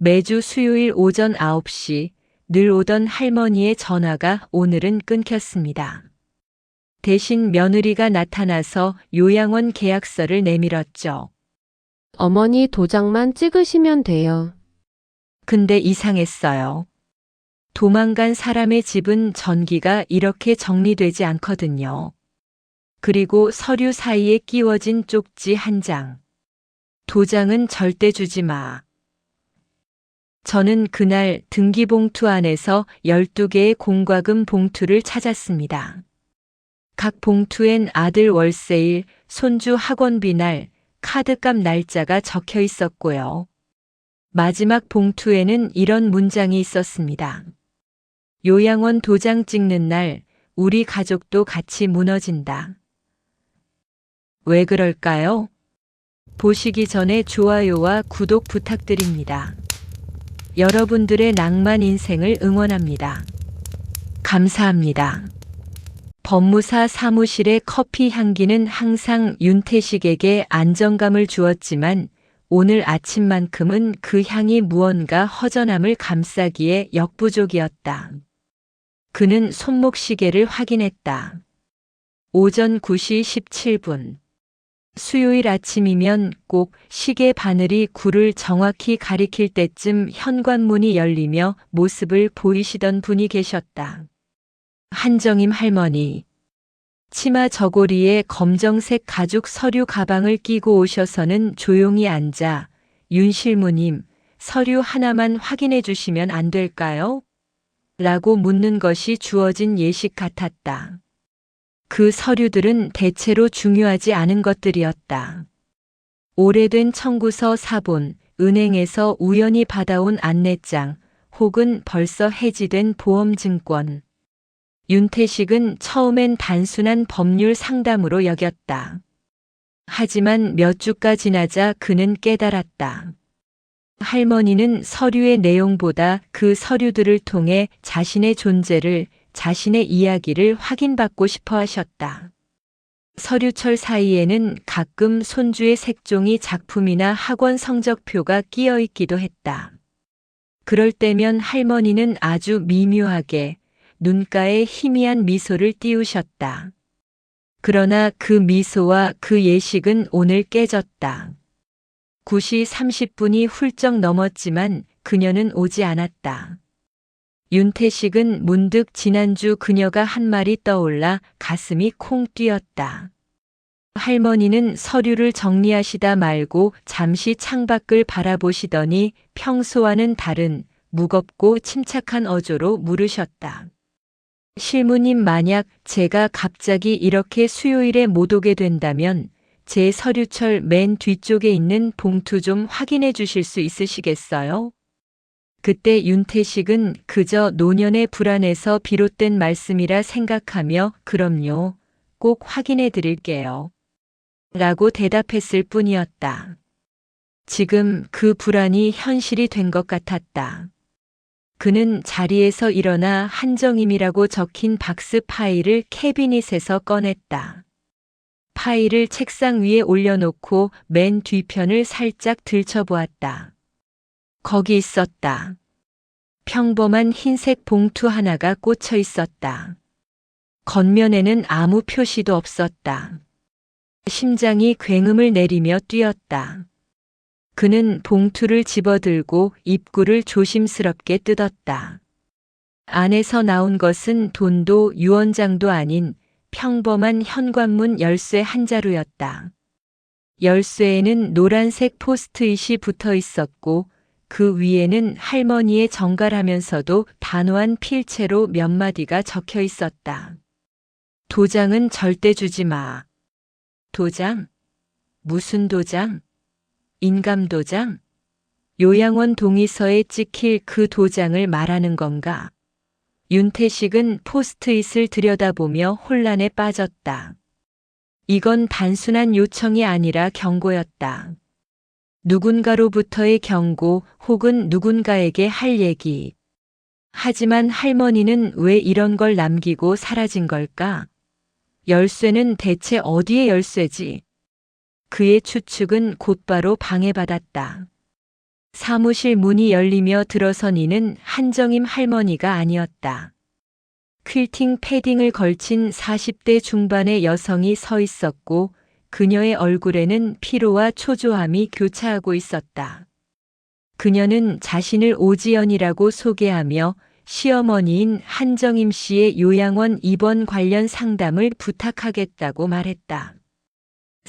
매주 수요일 오전 9시 늘 오던 할머니의 전화가 오늘은 끊겼습니다. 대신 며느리가 나타나서 요양원 계약서를 내밀었죠. 어머니 도장만 찍으시면 돼요. 근데 이상했어요. 도망간 사람의 집은 전기가 이렇게 정리되지 않거든요. 그리고 서류 사이에 끼워진 쪽지 한 장. 도장은 절대 주지 마. 저는 그날 등기봉투 안에서 12개의 공과금 봉투를 찾았습니다. 각 봉투엔 아들 월세일, 손주 학원비 날, 카드값 날짜가 적혀 있었고요. 마지막 봉투에는 이런 문장이 있었습니다. 요양원 도장 찍는 날 우리 가족도 같이 무너진다. 왜 그럴까요? 보시기 전에 좋아요와 구독 부탁드립니다. 여러분들의 낭만 인생을 응원합니다. 감사합니다. 법무사 사무실의 커피 향기는 항상 윤태식에게 안정감을 주었지만 오늘 아침만큼은 그 향이 무언가 허전함을 감싸기에 역부족이었다. 그는 손목 시계를 확인했다. 오전 9시 17분. 수요일 아침이면 꼭 시계 바늘이 굴을 정확히 가리킬 때쯤 현관문이 열리며 모습을 보이시던 분이 계셨다. 한정임 할머니. 치마 저고리에 검정색 가죽 서류 가방을 끼고 오셔서는 조용히 앉아 윤 실무님, 서류 하나만 확인해 주시면 안 될까요? 라고 묻는 것이 주어진 예식 같았다. 그 서류들은 대체로 중요하지 않은 것들이었다. 오래된 청구서 사본, 은행에서 우연히 받아온 안내장, 혹은 벌써 해지된 보험증권. 윤태식은 처음엔 단순한 법률 상담으로 여겼다. 하지만 몇 주가 지나자 그는 깨달았다. 할머니는 서류의 내용보다 그 서류들을 통해 자신의 존재를, 자신의 이야기를 확인받고 싶어 하셨다. 서류철 사이에는 가끔 손주의 색종이 작품이나 학원 성적표가 끼어 있기도 했다. 그럴 때면 할머니는 아주 미묘하게 눈가에 희미한 미소를 띄우셨다. 그러나 그 미소와 그 예식은 오늘 깨졌다. 9시 30분이 훌쩍 넘었지만 그녀는 오지 않았다. 윤태식은 문득 지난주 그녀가 한 말이 떠올라 가슴이 콩 뛰었다. 할머니는 서류를 정리하시다 말고 잠시 창밖을 바라보시더니 평소와는 다른 무겁고 침착한 어조로 물으셨다. 실무님, 만약 제가 갑자기 이렇게 수요일에 못 오게 된다면 제 서류철 맨 뒤쪽에 있는 봉투 좀 확인해 주실 수 있으시겠어요? 그때 윤태식은 그저 노년의 불안에서 비롯된 말씀이라 생각하며 그럼요, 꼭 확인해 드릴게요. 라고 대답했을 뿐이었다. 지금 그 불안이 현실이 된 것 같았다. 그는 자리에서 일어나 한정임이라고 적힌 박스 파일을 캐비닛에서 꺼냈다. 파일을 책상 위에 올려놓고 맨 뒤편을 살짝 들춰보았다. 거기 있었다. 평범한 흰색 봉투 하나가 꽂혀 있었다. 겉면에는 아무 표시도 없었다. 심장이 굉음을 내리며 뛰었다. 그는 봉투를 집어들고 입구를 조심스럽게 뜯었다. 안에서 나온 것은 돈도 유언장도 아닌 평범한 현관문 열쇠 한 자루였다. 열쇠에는 노란색 포스트잇이 붙어 있었고 그 위에는 할머니의 정갈하면서도 단호한 필체로 몇 마디가 적혀 있었다. 도장은 절대 주지 마. 도장? 무슨 도장? 인감도장? 요양원 동의서에 찍힐 그 도장을 말하는 건가? 윤태식은 포스트잇을 들여다보며 혼란에 빠졌다. 이건 단순한 요청이 아니라 경고였다. 누군가로부터의 경고 혹은 누군가에게 할 얘기. 하지만 할머니는 왜 이런 걸 남기고 사라진 걸까? 열쇠는 대체 어디의 열쇠지? 그의 추측은 곧바로 방해받았다. 사무실 문이 열리며 들어선 이는 한정임 할머니가 아니었다. 퀼팅 패딩을 걸친 40대 중반의 여성이 서 있었고 그녀의 얼굴에는 피로와 초조함이 교차하고 있었다. 그녀는 자신을 오지연이라고 소개하며 시어머니인 한정임 씨의 요양원 입원 관련 상담을 부탁하겠다고 말했다.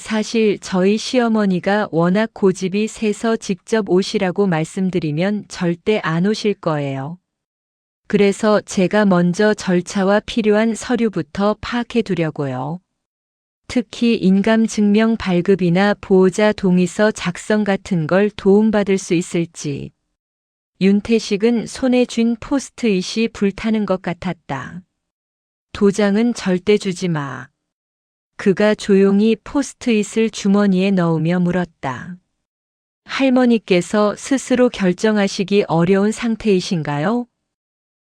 사실 저희 시어머니가 워낙 고집이 세서 직접 오시라고 말씀드리면 절대 안 오실 거예요. 그래서 제가 먼저 절차와 필요한 서류부터 파악해 두려고요. 특히 인감증명 발급이나 보호자 동의서 작성 같은 걸 도움받을 수 있을지. 윤태식은 손에 쥔 포스트잇이 불타는 것 같았다. 도장은 절대 주지 마. 그가 조용히 포스트잇을 주머니에 넣으며 물었다. 할머니께서 스스로 결정하시기 어려운 상태이신가요?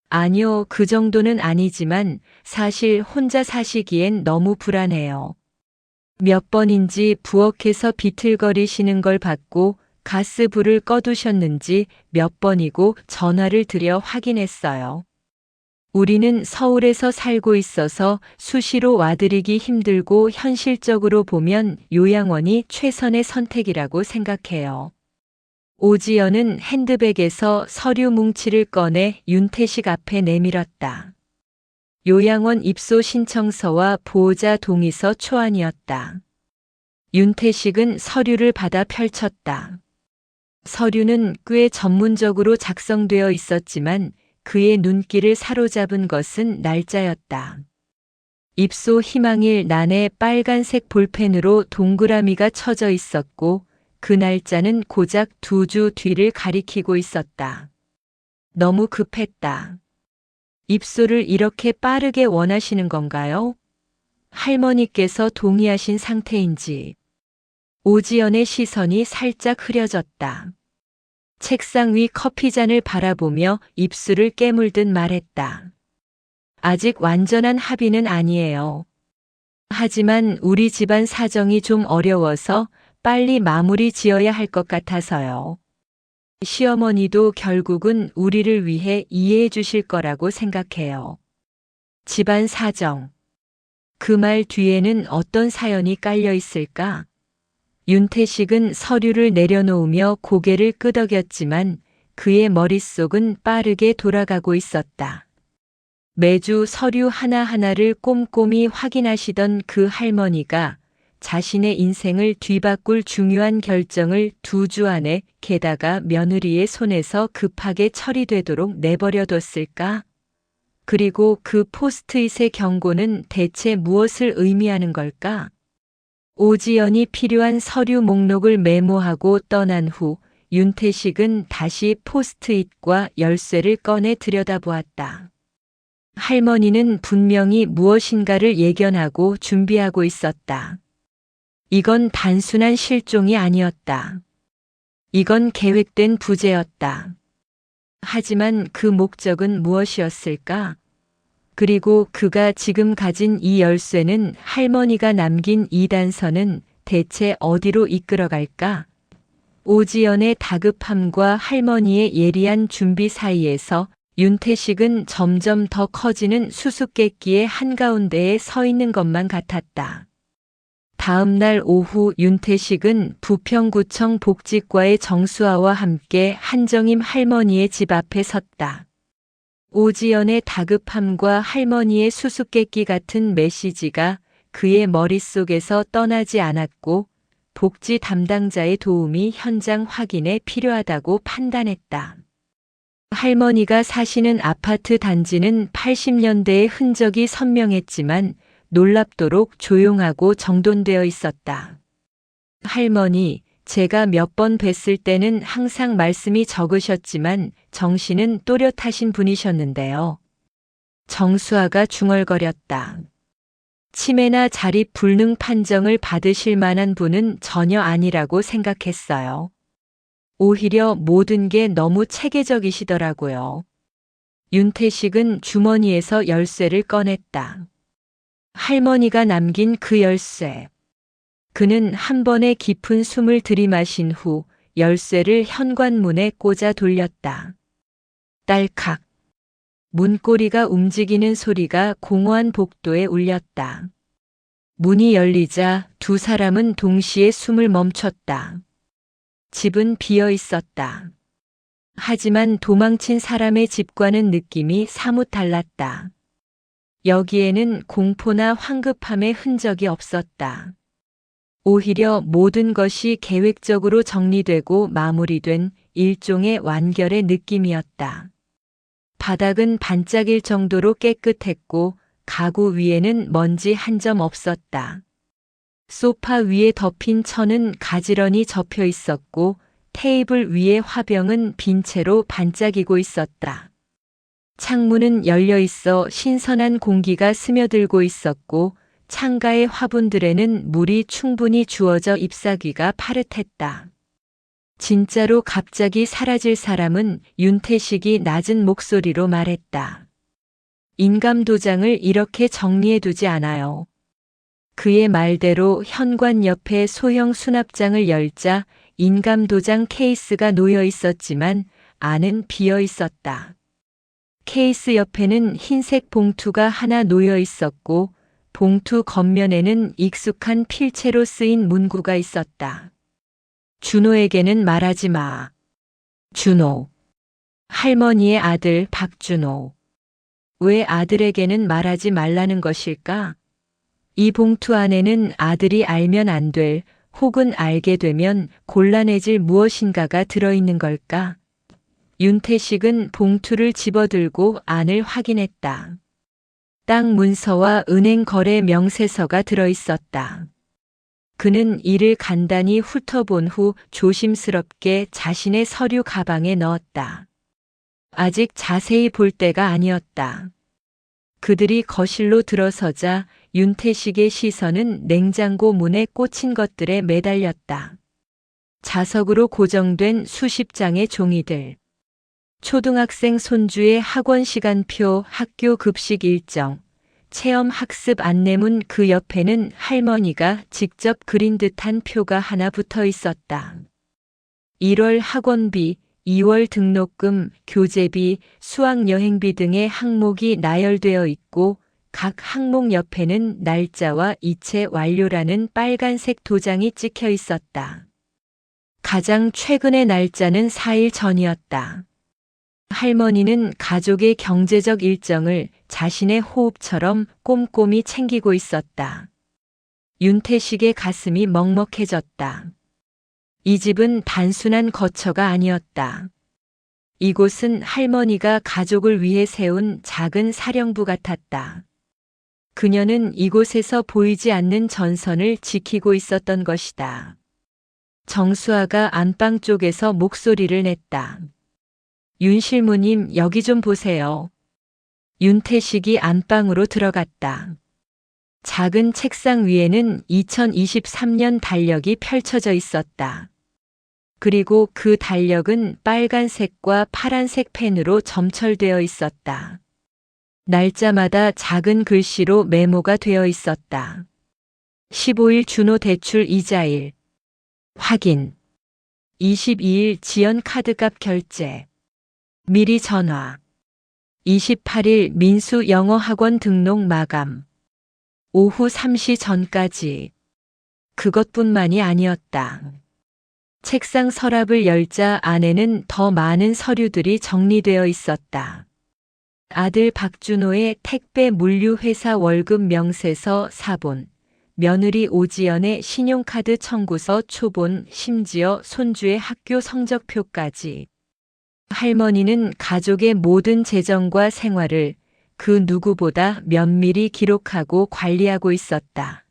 아니요, 그 정도는 아니지만 사실 혼자 사시기엔 너무 불안해요. 몇 번인지 부엌에서 비틀거리시는 걸 봤고 가스불을 꺼두셨는지 몇 번이고 전화를 드려 확인했어요. 우리는 서울에서 살고 있어서 수시로 와드리기 힘들고 현실적으로 보면 요양원이 최선의 선택이라고 생각해요. 오지연은 핸드백에서 서류 뭉치를 꺼내 윤태식 앞에 내밀었다. 요양원 입소 신청서와 보호자 동의서 초안이었다. 윤태식은 서류를 받아 펼쳤다. 서류는 꽤 전문적으로 작성되어 있었지만 그의 눈길을 사로잡은 것은 날짜였다. 입소 희망일 난에 빨간색 볼펜으로 동그라미가 쳐져 있었고 그 날짜는 고작 2주 뒤를 가리키고 있었다. 너무 급했다. 입소를 이렇게 빠르게 원하시는 건가요? 할머니께서 동의하신 상태인지. 오지연의 시선이 살짝 흐려졌다. 책상 위 커피잔을 바라보며 입술을 깨물듯 말했다. 아직 완전한 합의는 아니에요. 하지만 우리 집안 사정이 좀 어려워서 빨리 마무리 지어야 할 것 같아서요. 시어머니도 결국은 우리를 위해 이해해 주실 거라고 생각해요. 집안 사정. 그 말 뒤에는 어떤 사연이 깔려 있을까? 윤태식은 서류를 내려놓으며 고개를 끄덕였지만 그의 머릿속은 빠르게 돌아가고 있었다. 매주 서류 하나하나를 꼼꼼히 확인하시던 그 할머니가 자신의 인생을 뒤바꿀 중요한 결정을 2주 안에 게다가 며느리의 손에서 급하게 처리되도록 내버려뒀을까? 그리고 그 포스트잇의 경고는 대체 무엇을 의미하는 걸까? 오지연이 필요한 서류 목록을 메모하고 떠난 후 윤태식은 다시 포스트잇과 열쇠를 꺼내 들여다보았다. 할머니는 분명히 무엇인가를 예견하고 준비하고 있었다. 이건 단순한 실종이 아니었다. 이건 계획된 부재였다. 하지만 그 목적은 무엇이었을까? 그리고 그가 지금 가진 이 열쇠는 할머니가 남긴 이 단서는 대체 어디로 이끌어갈까? 오지연의 다급함과 할머니의 예리한 준비 사이에서 윤태식은 점점 더 커지는 수수께끼의 한가운데에 서 있는 것만 같았다. 다음 날 오후 윤태식은 부평구청 복지과의 정수아와 함께 한정임 할머니의 집 앞에 섰다. 오지연의 다급함과 할머니의 수수께끼 같은 메시지가 그의 머릿속에서 떠나지 않았고 복지 담당자의 도움이 현장 확인에 필요하다고 판단했다. 할머니가 사시는 아파트 단지는 80년대의 흔적이 선명했지만 놀랍도록 조용하고 정돈되어 있었다. 할머니, 제가 몇 번 뵀을 때는 항상 말씀이 적으셨지만 정신은 또렷하신 분이셨는데요. 정수아가 중얼거렸다. 치매나 자립 불능 판정을 받으실 만한 분은 전혀 아니라고 생각했어요. 오히려 모든 게 너무 체계적이시더라고요. 윤태식은 주머니에서 열쇠를 꺼냈다. 할머니가 남긴 그 열쇠. 그는 한 번에 깊은 숨을 들이마신 후 열쇠를 현관문에 꽂아 돌렸다. 딸칵. 문고리가 움직이는 소리가 공허한 복도에 울렸다. 문이 열리자 두 사람은 동시에 숨을 멈췄다. 집은 비어 있었다. 하지만 도망친 사람의 집과는 느낌이 사뭇 달랐다. 여기에는 공포나 황급함의 흔적이 없었다. 오히려 모든 것이 계획적으로 정리되고 마무리된 일종의 완결의 느낌이었다. 바닥은 반짝일 정도로 깨끗했고 가구 위에는 먼지 한 점 없었다. 소파 위에 덮인 천은 가지런히 접혀 있었고 테이블 위의 화병은 빈 채로 반짝이고 있었다. 창문은 열려 있어 신선한 공기가 스며들고 있었고 창가의 화분들에는 물이 충분히 주어져 잎사귀가 파릇했다. 진짜로 갑자기 사라질 사람은 윤태식이 낮은 목소리로 말했다. 인감도장을 이렇게 정리해두지 않아요. 그의 말대로 현관 옆에 소형 수납장을 열자 인감도장 케이스가 놓여 있었지만 안은 비어 있었다. 케이스 옆에는 흰색 봉투가 하나 놓여 있었고 봉투 겉면에는 익숙한 필체로 쓰인 문구가 있었다. 준호에게는 말하지 마. 준호. 할머니의 아들 박준호. 왜 아들에게는 말하지 말라는 것일까? 이 봉투 안에는 아들이 알면 안 될, 혹은 알게 되면 곤란해질 무엇인가가 들어있는 걸까? 윤태식은 봉투를 집어들고 안을 확인했다. 땅 문서와 은행 거래 명세서가 들어있었다. 그는 이를 간단히 훑어본 후 조심스럽게 자신의 서류 가방에 넣었다. 아직 자세히 볼 때가 아니었다. 그들이 거실로 들어서자 윤태식의 시선은 냉장고 문에 꽂힌 것들에 매달렸다. 자석으로 고정된 수십 장의 종이들. 초등학생 손주의 학원 시간표, 학교 급식 일정, 체험 학습 안내문 그 옆에는 할머니가 직접 그린 듯한 표가 하나 붙어 있었다. 1월 학원비, 2월 등록금, 교재비, 수학여행비 등의 항목이 나열되어 있고 각 항목 옆에는 날짜와 이체 완료라는 빨간색 도장이 찍혀 있었다. 가장 최근의 날짜는 4일 전이었다. 할머니는 가족의 경제적 일정을 자신의 호흡처럼 꼼꼼히 챙기고 있었다. 윤태식의 가슴이 먹먹해졌다. 이 집은 단순한 거처가 아니었다. 이곳은 할머니가 가족을 위해 세운 작은 사령부 같았다. 그녀는 이곳에서 보이지 않는 전선을 지키고 있었던 것이다. 정수아가 안방 쪽에서 목소리를 냈다. 윤실무님, 여기 좀 보세요. 윤태식이 안방으로 들어갔다. 작은 책상 위에는 2023년 달력이 펼쳐져 있었다. 그리고 그 달력은 빨간색과 파란색 펜으로 점철되어 있었다. 날짜마다 작은 글씨로 메모가 되어 있었다. 15일 준호 대출 이자일. 확인. 22일 지연 카드값 결제. 미리 전화. 28일 민수 영어학원 등록 마감. 오후 3시 전까지. 그것뿐만이 아니었다. 책상 서랍을 열자 안에는 더 많은 서류들이 정리되어 있었다. 아들 박준호의 택배 물류회사 월급 명세서 사본, 며느리 오지연의 신용카드 청구서 초본, 심지어 손주의 학교 성적표까지. 할머니는 가족의 모든 재정과 생활을 그 누구보다 면밀히 기록하고 관리하고 있었다.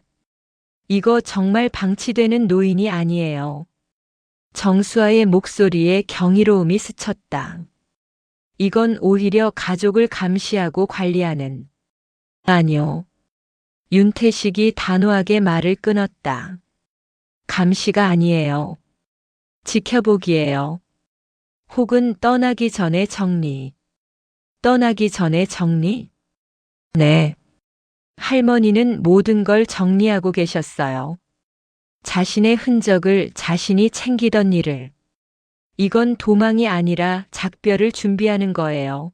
이거 정말 방치되는 노인이 아니에요. 정수아의 목소리에 경이로움이 스쳤다. 이건 오히려 가족을 감시하고 관리하는. 아니요. 윤태식이 단호하게 말을 끊었다. 감시가 아니에요. 지켜보기예요. 혹은 떠나기 전에 정리. 떠나기 전에 정리? 네. 할머니는 모든 걸 정리하고 계셨어요. 자신의 흔적을, 자신이 챙기던 일을. 이건 도망이 아니라 작별을 준비하는 거예요.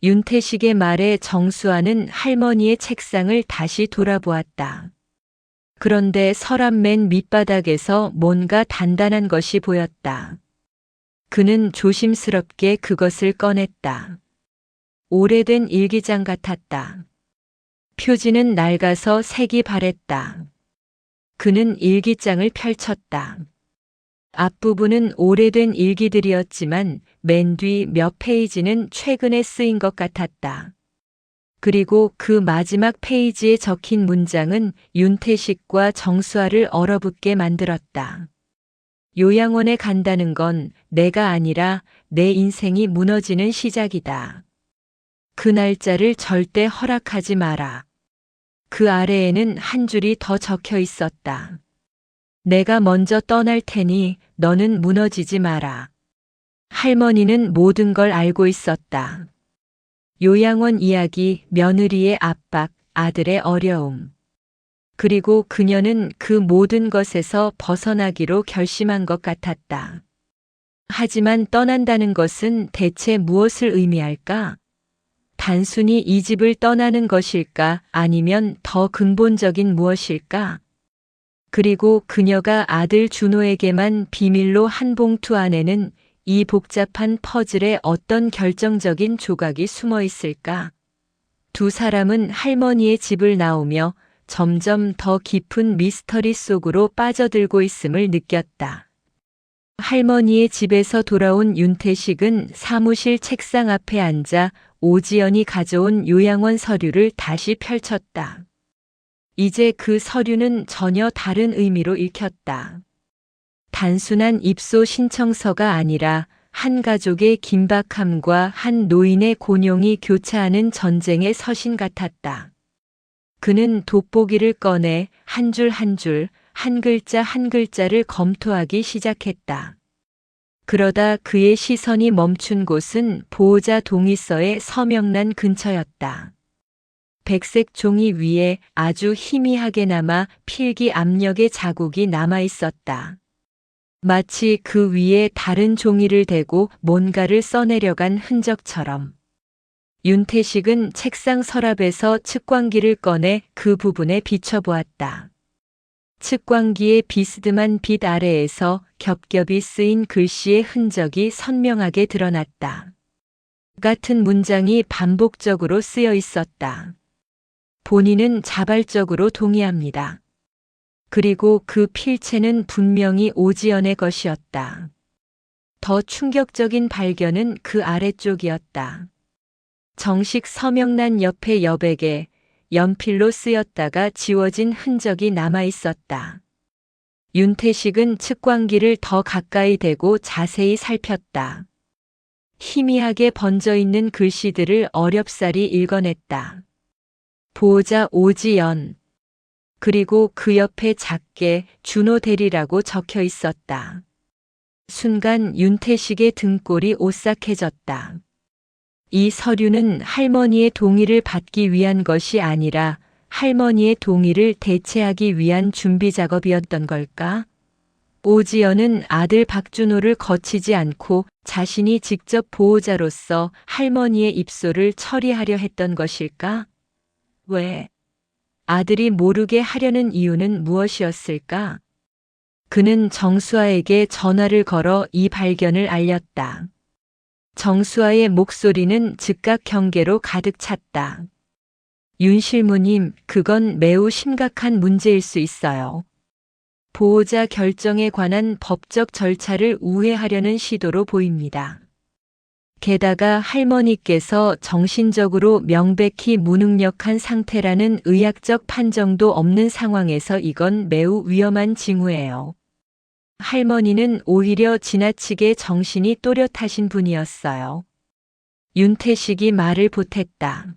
윤태식의 말에 정수아는 할머니의 책상을 다시 돌아보았다. 그런데 서랍 맨 밑바닥에서 뭔가 단단한 것이 보였다. 그는 조심스럽게 그것을 꺼냈다. 오래된 일기장 같았다. 표지는 낡아서 색이 바랬다. 그는 일기장을 펼쳤다. 앞부분은 오래된 일기들이었지만 맨 뒤 몇 페이지는 최근에 쓰인 것 같았다. 그리고 그 마지막 페이지에 적힌 문장은 윤태식과 정수아를 얼어붙게 만들었다. 요양원에 간다는 건 내가 아니라 내 인생이 무너지는 시작이다. 그 날짜를 절대 허락하지 마라. 그 아래에는 한 줄이 더 적혀 있었다. 내가 먼저 떠날 테니 너는 무너지지 마라. 할머니는 모든 걸 알고 있었다. 요양원 이야기, 며느리의 압박, 아들의 어려움. 그리고 그녀는 그 모든 것에서 벗어나기로 결심한 것 같았다. 하지만 떠난다는 것은 대체 무엇을 의미할까? 단순히 이 집을 떠나는 것일까? 아니면 더 근본적인 무엇일까? 그리고 그녀가 아들 준호에게만 비밀로 한 봉투 안에는 이 복잡한 퍼즐에 어떤 결정적인 조각이 숨어 있을까? 두 사람은 할머니의 집을 나오며 점점 더 깊은 미스터리 속으로 빠져들고 있음을 느꼈다. 할머니의 집에서 돌아온 윤태식은 사무실 책상 앞에 앉아 오지연이 가져온 요양원 서류를 다시 펼쳤다. 이제 그 서류는 전혀 다른 의미로 읽혔다. 단순한 입소 신청서가 아니라 한 가족의 긴박함과 한 노인의 곤용이 교차하는 전쟁의 서신 같았다. 그는 돋보기를 꺼내 한 줄 한 줄, 한 글자 한 글자를 검토하기 시작했다. 그러다 그의 시선이 멈춘 곳은 보호자 동의서의 서명란 근처였다. 백색 종이 위에 아주 희미하게 남아 필기 압력의 자국이 남아 있었다. 마치 그 위에 다른 종이를 대고 뭔가를 써내려간 흔적처럼. 윤태식은 책상 서랍에서 측광기를 꺼내 그 부분에 비춰보았다. 측광기의 비스듬한 빛 아래에서 겹겹이 쓰인 글씨의 흔적이 선명하게 드러났다. 같은 문장이 반복적으로 쓰여 있었다. 본인은 자발적으로 동의합니다. 그리고 그 필체는 분명히 오지연의 것이었다. 더 충격적인 발견은 그 아래쪽이었다. 정식 서명란 옆에 여백에 연필로 쓰였다가 지워진 흔적이 남아 있었다. 윤태식은 측광기를 더 가까이 대고 자세히 살폈다. 희미하게 번져 있는 글씨들을 어렵사리 읽어냈다. 보호자 오지연. 그리고 그 옆에 작게 준호 대리라고 적혀 있었다. 순간 윤태식의 등골이 오싹해졌다. 이 서류는 할머니의 동의를 받기 위한 것이 아니라 할머니의 동의를 대체하기 위한 준비 작업이었던 걸까? 오지연은 아들 박준호를 거치지 않고 자신이 직접 보호자로서 할머니의 입소를 처리하려 했던 것일까? 왜? 아들이 모르게 하려는 이유는 무엇이었을까? 그는 정수아에게 전화를 걸어 이 발견을 알렸다. 정수아의 목소리는 즉각 경계로 가득 찼다. 윤 실무님, 그건 매우 심각한 문제일 수 있어요. 보호자 결정에 관한 법적 절차를 우회하려는 시도로 보입니다. 게다가 할머니께서 정신적으로 명백히 무능력한 상태라는 의학적 판정도 없는 상황에서 이건 매우 위험한 징후예요. 할머니는 오히려 지나치게 정신이 또렷하신 분이었어요. 윤태식이 말을 보탰다.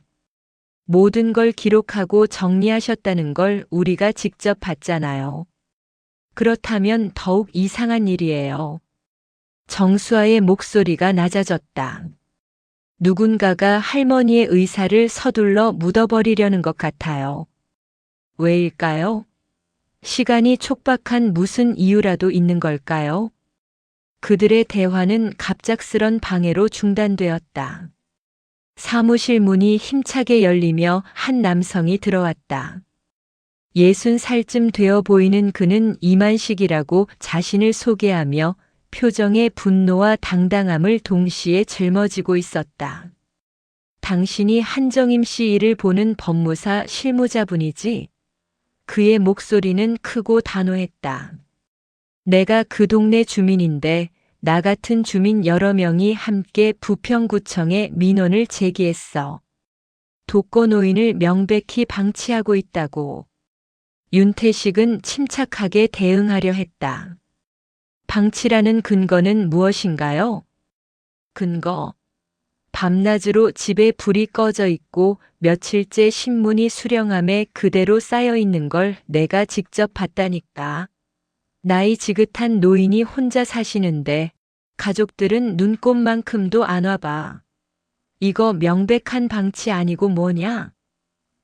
모든 걸 기록하고 정리하셨다는 걸 우리가 직접 봤잖아요. 그렇다면 더욱 이상한 일이에요. 정수아의 목소리가 낮아졌다. 누군가가 할머니의 의사를 서둘러 묻어버리려는 것 같아요. 왜일까요? 시간이 촉박한 무슨 이유라도 있는 걸까요? 그들의 대화는 갑작스런 방해로 중단되었다. 사무실 문이 힘차게 열리며 한 남성이 들어왔다. 60살쯤 되어 보이는 그는 이만식이라고 자신을 소개하며 표정에 분노와 당당함을 동시에 짊어지고 있었다. 당신이 한정임 씨 일을 보는 법무사 실무자분이지? 그의 목소리는 크고 단호했다. 내가 그 동네 주민인데 나 같은 주민 여러 명이 함께 부평구청에 민원을 제기했어. 독거노인을 명백히 방치하고 있다고. 윤태식은 침착하게 대응하려 했다. 방치라는 근거는 무엇인가요? 근거. 밤낮으로 집에 불이 꺼져 있고 며칠째 신문이 수령함에 그대로 쌓여 있는 걸 내가 직접 봤다니까. 나이 지긋한 노인이 혼자 사시는데 가족들은 눈꼽만큼도 안 와봐. 이거 명백한 방치 아니고 뭐냐?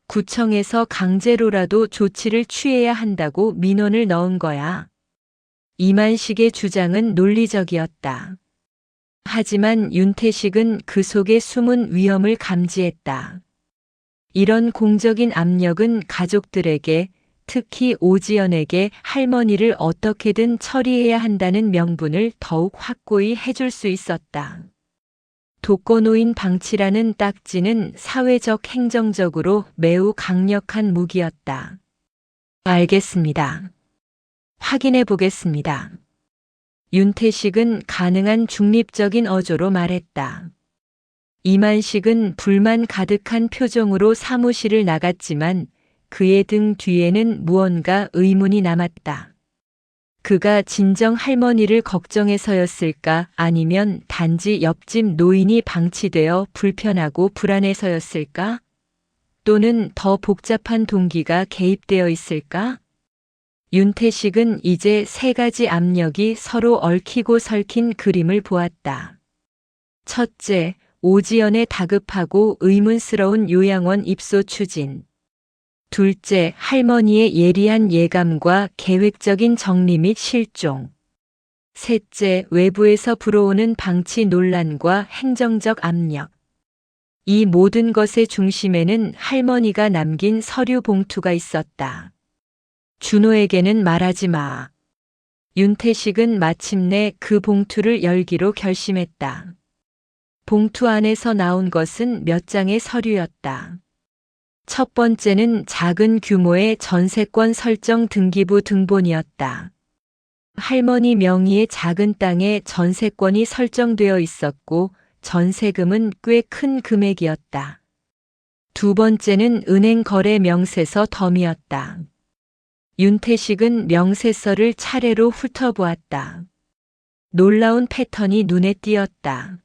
구청에서 강제로라도 조치를 취해야 한다고 민원을 넣은 거야. 이만식의 주장은 논리적이었다. 하지만 윤태식은 그 속에 숨은 위험을 감지했다. 이런 공적인 압력은 가족들에게, 특히 오지연에게 할머니를 어떻게든 처리해야 한다는 명분을 더욱 확고히 해줄 수 있었다. 독거노인 방치라는 딱지는 사회적 행정적으로 매우 강력한 무기였다. 알겠습니다. 확인해 보겠습니다. 윤태식은 가능한 중립적인 어조로 말했다. 이만식은 불만 가득한 표정으로 사무실을 나갔지만 그의 등 뒤에는 무언가 의문이 남았다. 그가 진정 할머니를 걱정해서였을까 아니면 단지 옆집 노인이 방치되어 불편하고 불안해서였을까? 또는 더 복잡한 동기가 개입되어 있을까? 윤태식은 이제 세 가지 압력이 서로 얽히고 설킨 그림을 보았다. 첫째, 오지연의 다급하고 의문스러운 요양원 입소 추진. 둘째, 할머니의 예리한 예감과 계획적인 정리 및 실종. 셋째, 외부에서 불어오는 방치 논란과 행정적 압력. 이 모든 것의 중심에는 할머니가 남긴 서류 봉투가 있었다. 준호에게는 말하지 마. 윤태식은 마침내 그 봉투를 열기로 결심했다. 봉투 안에서 나온 것은 몇 장의 서류였다. 첫 번째는 작은 규모의 전세권 설정 등기부 등본이었다. 할머니 명의의 작은 땅에 전세권이 설정되어 있었고 전세금은 꽤 큰 금액이었다. 두 번째는 은행 거래 명세서 덤이었다. 윤태식은 명세서를 차례로 훑어보았다. 놀라운 패턴이 눈에 띄었다.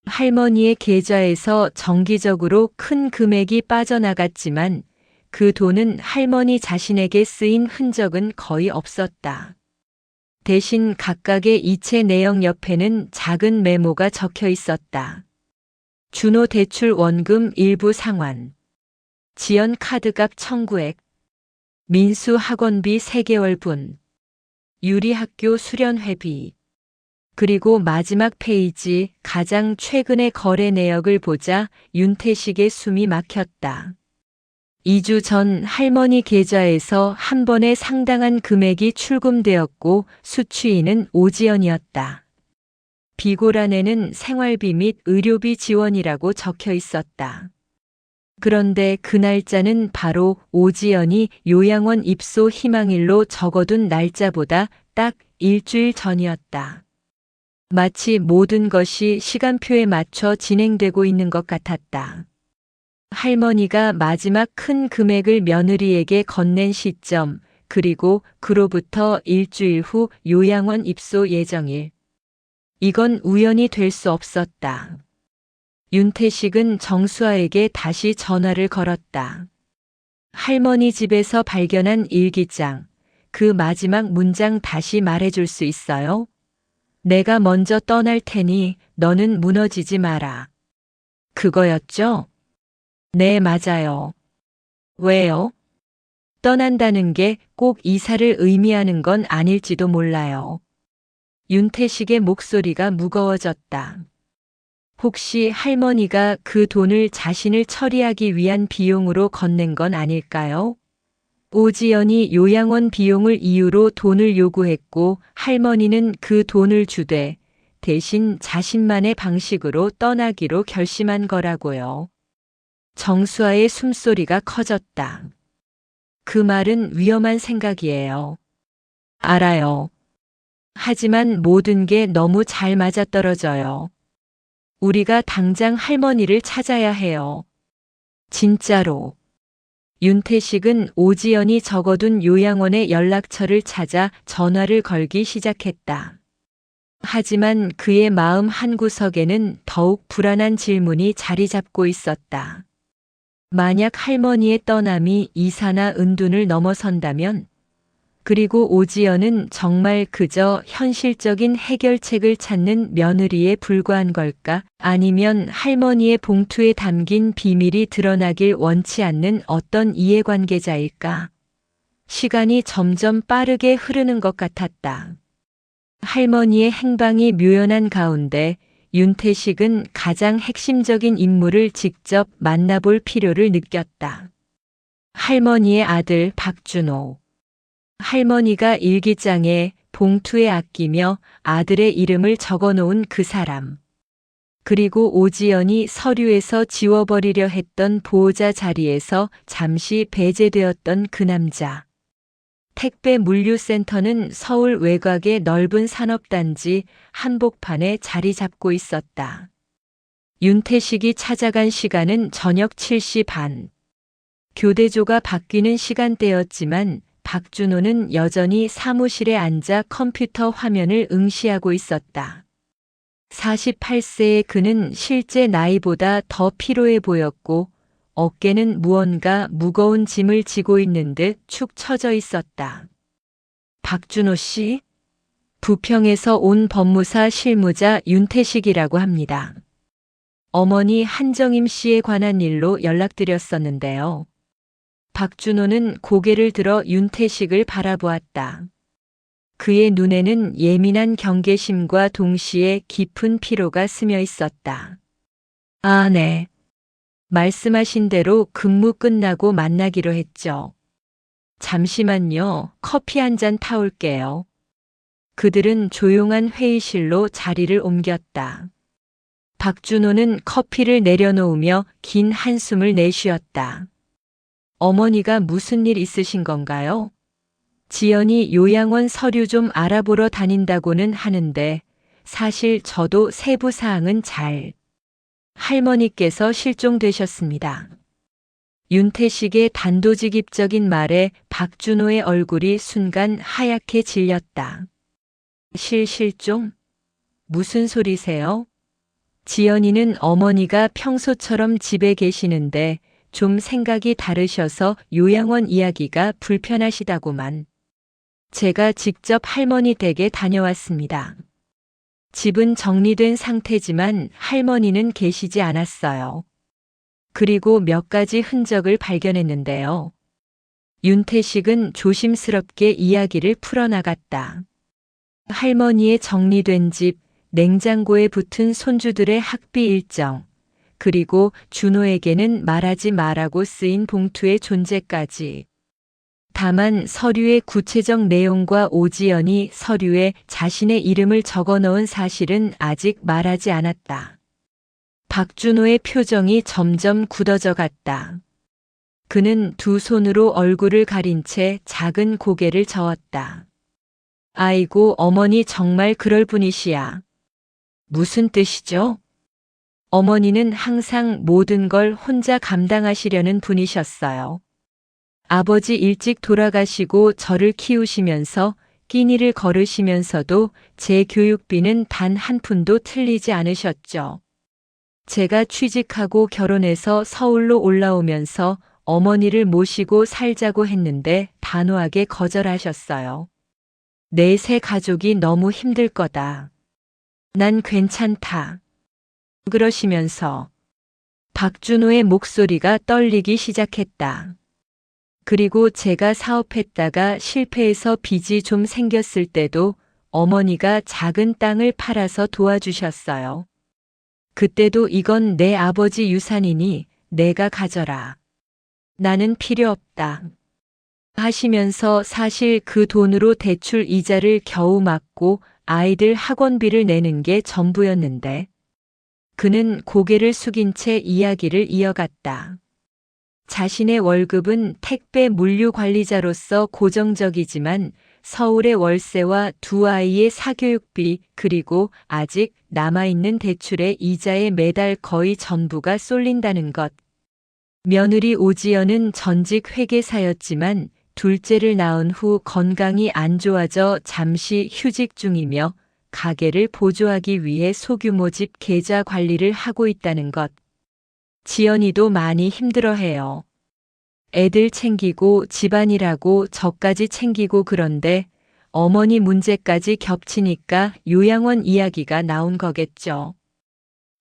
할머니의 계좌에서 정기적으로 큰 금액이 빠져나갔지만 그 돈은 할머니 자신에게 쓰인 흔적은 거의 없었다. 대신 각각의 이체 내역 옆에는 작은 메모가 적혀 있었다. 준호 대출 원금 일부 상환, 지연 카드값 청구액, 민수 학원비 3개월분, 유리학교 수련회비. 그리고 마지막 페이지 가장 최근의 거래 내역을 보자 윤태식의 숨이 막혔다. 2주 전 할머니 계좌에서 한 번에 상당한 금액이 출금되었고 수취인은 오지연이었다. 비고란에는 생활비 및 의료비 지원이라고 적혀 있었다. 그런데 그 날짜는 바로 오지연이 요양원 입소 희망일로 적어둔 날짜보다 딱 일주일 전이었다. 마치 모든 것이 시간표에 맞춰 진행되고 있는 것 같았다. 할머니가 마지막 큰 금액을 며느리에게 건넨 시점, 그리고 그로부터 일주일 후 요양원 입소 예정일. 이건 우연이 될 수 없었다. 윤태식은 정수아에게 다시 전화를 걸었다. 할머니 집에서 발견한 일기장, 그 마지막 문장 다시 말해줄 수 있어요? 내가 먼저 떠날 테니 너는 무너지지 마라. 그거였죠? 네, 맞아요. 왜요? 떠난다는 게 꼭 이사를 의미하는 건 아닐지도 몰라요. 윤태식의 목소리가 무거워졌다. 혹시 할머니가 그 돈을 자신을 처리하기 위한 비용으로 건넨 건 아닐까요? 오지연이 요양원 비용을 이유로 돈을 요구했고 할머니는 그 돈을 주되 대신 자신만의 방식으로 떠나기로 결심한 거라고요. 정수아의 숨소리가 커졌다. 그 말은 위험한 생각이에요. 알아요. 하지만 모든 게 너무 잘 맞아떨어져요. 우리가 당장 할머니를 찾아야 해요. 진짜로. 윤태식은 오지연이 적어둔 요양원의 연락처를 찾아 전화를 걸기 시작했다. 하지만 그의 마음 한구석에는 더욱 불안한 질문이 자리 잡고 있었다. 만약 할머니의 떠남이 이사나 은둔을 넘어선다면, 그리고 오지연은 정말 그저 현실적인 해결책을 찾는 며느리에 불과한 걸까? 아니면 할머니의 봉투에 담긴 비밀이 드러나길 원치 않는 어떤 이해관계자일까? 시간이 점점 빠르게 흐르는 것 같았다. 할머니의 행방이 묘연한 가운데 윤태식은 가장 핵심적인 인물을 직접 만나볼 필요를 느꼈다. 할머니의 아들 박준호. 할머니가 일기장에 봉투에 아끼며 아들의 이름을 적어놓은 그 사람. 그리고 오지연이 서류에서 지워버리려 했던 보호자 자리에서 잠시 배제되었던 그 남자. 택배 물류센터는 서울 외곽의 넓은 산업단지 한복판에 자리 잡고 있었다. 윤태식이 찾아간 시간은 저녁 7시 반. 교대조가 바뀌는 시간대였지만 박준호는 여전히 사무실에 앉아 컴퓨터 화면을 응시하고 있었다. 48세의 그는 실제 나이보다 더 피로해 보였고 어깨는 무언가 무거운 짐을 지고 있는 듯 축 처져 있었다. 박준호 씨? 부평에서 온 법무사 실무자 윤태식이라고 합니다. 어머니 한정임 씨에 관한 일로 연락드렸었는데요. 박준호는 고개를 들어 윤태식을 바라보았다. 그의 눈에는 예민한 경계심과 동시에 깊은 피로가 스며 있었다. 아, 네. 말씀하신 대로 근무 끝나고 만나기로 했죠. 잠시만요. 커피 한 잔 타올게요. 그들은 조용한 회의실로 자리를 옮겼다. 박준호는 커피를 내려놓으며 긴 한숨을 내쉬었다. 어머니가 무슨 일 있으신 건가요? 지연이 요양원 서류 좀 알아보러 다닌다고는 하는데 사실 저도 세부 사항은 잘. 할머니께서 실종되셨습니다. 윤태식의 단도직입적인 말에 박준호의 얼굴이 순간 하얗게 질렸다. 실종? 무슨 소리세요? 지연이는 어머니가 평소처럼 집에 계시는데 좀 생각이 다르셔서 요양원 이야기가 불편하시다고만. 제가 직접 할머니 댁에 다녀왔습니다. 집은 정리된 상태지만 할머니는 계시지 않았어요. 그리고 몇 가지 흔적을 발견했는데요. 윤태식은 조심스럽게 이야기를 풀어나갔다. 할머니의 정리된 집, 냉장고에 붙은 손주들의 학비 일정, 그리고 준호에게는 말하지 말라고 쓰인 봉투의 존재까지. 다만 서류의 구체적 내용과 오지연이 서류에 자신의 이름을 적어 넣은 사실은 아직 말하지 않았다. 박준호의 표정이 점점 굳어져 갔다. 그는 두 손으로 얼굴을 가린 채 작은 고개를 저었다. 아이고, 어머니 정말 그럴 분이시야. 무슨 뜻이죠? 어머니는 항상 모든 걸 혼자 감당하시려는 분이셨어요. 아버지 일찍 돌아가시고 저를 키우시면서 끼니를 거르시면서도 제 교육비는 단 한 푼도 틀리지 않으셨죠. 제가 취직하고 결혼해서 서울로 올라오면서 어머니를 모시고 살자고 했는데 단호하게 거절하셨어요. 내 새 가족이 너무 힘들 거다. 난 괜찮다. 그러시면서 박준호의 목소리가 떨리기 시작했다. 그리고 제가 사업했다가 실패해서 빚이 좀 생겼을 때도 어머니가 작은 땅을 팔아서 도와주셨어요. 그때도 이건 내 아버지 유산이니 내가 가져라. 나는 필요 없다. 하시면서 사실 그 돈으로 대출 이자를 겨우 막고 아이들 학원비를 내는 게 전부였는데 그는 고개를 숙인 채 이야기를 이어갔다. 자신의 월급은 택배 물류 관리자로서 고정적이지만 서울의 월세와 두 아이의 사교육비 그리고 아직 남아있는 대출의 이자에 매달 거의 전부가 쏠린다는 것. 며느리 오지연은 전직 회계사였지만 둘째를 낳은 후 건강이 안 좋아져 잠시 휴직 중이며 가게를 보조하기 위해 소규모 집 계좌 관리를 하고 있다는 것. 지연이도 많이 힘들어해요. 애들 챙기고 집안일하고 저까지 챙기고 그런데 어머니 문제까지 겹치니까 요양원 이야기가 나온 거겠죠.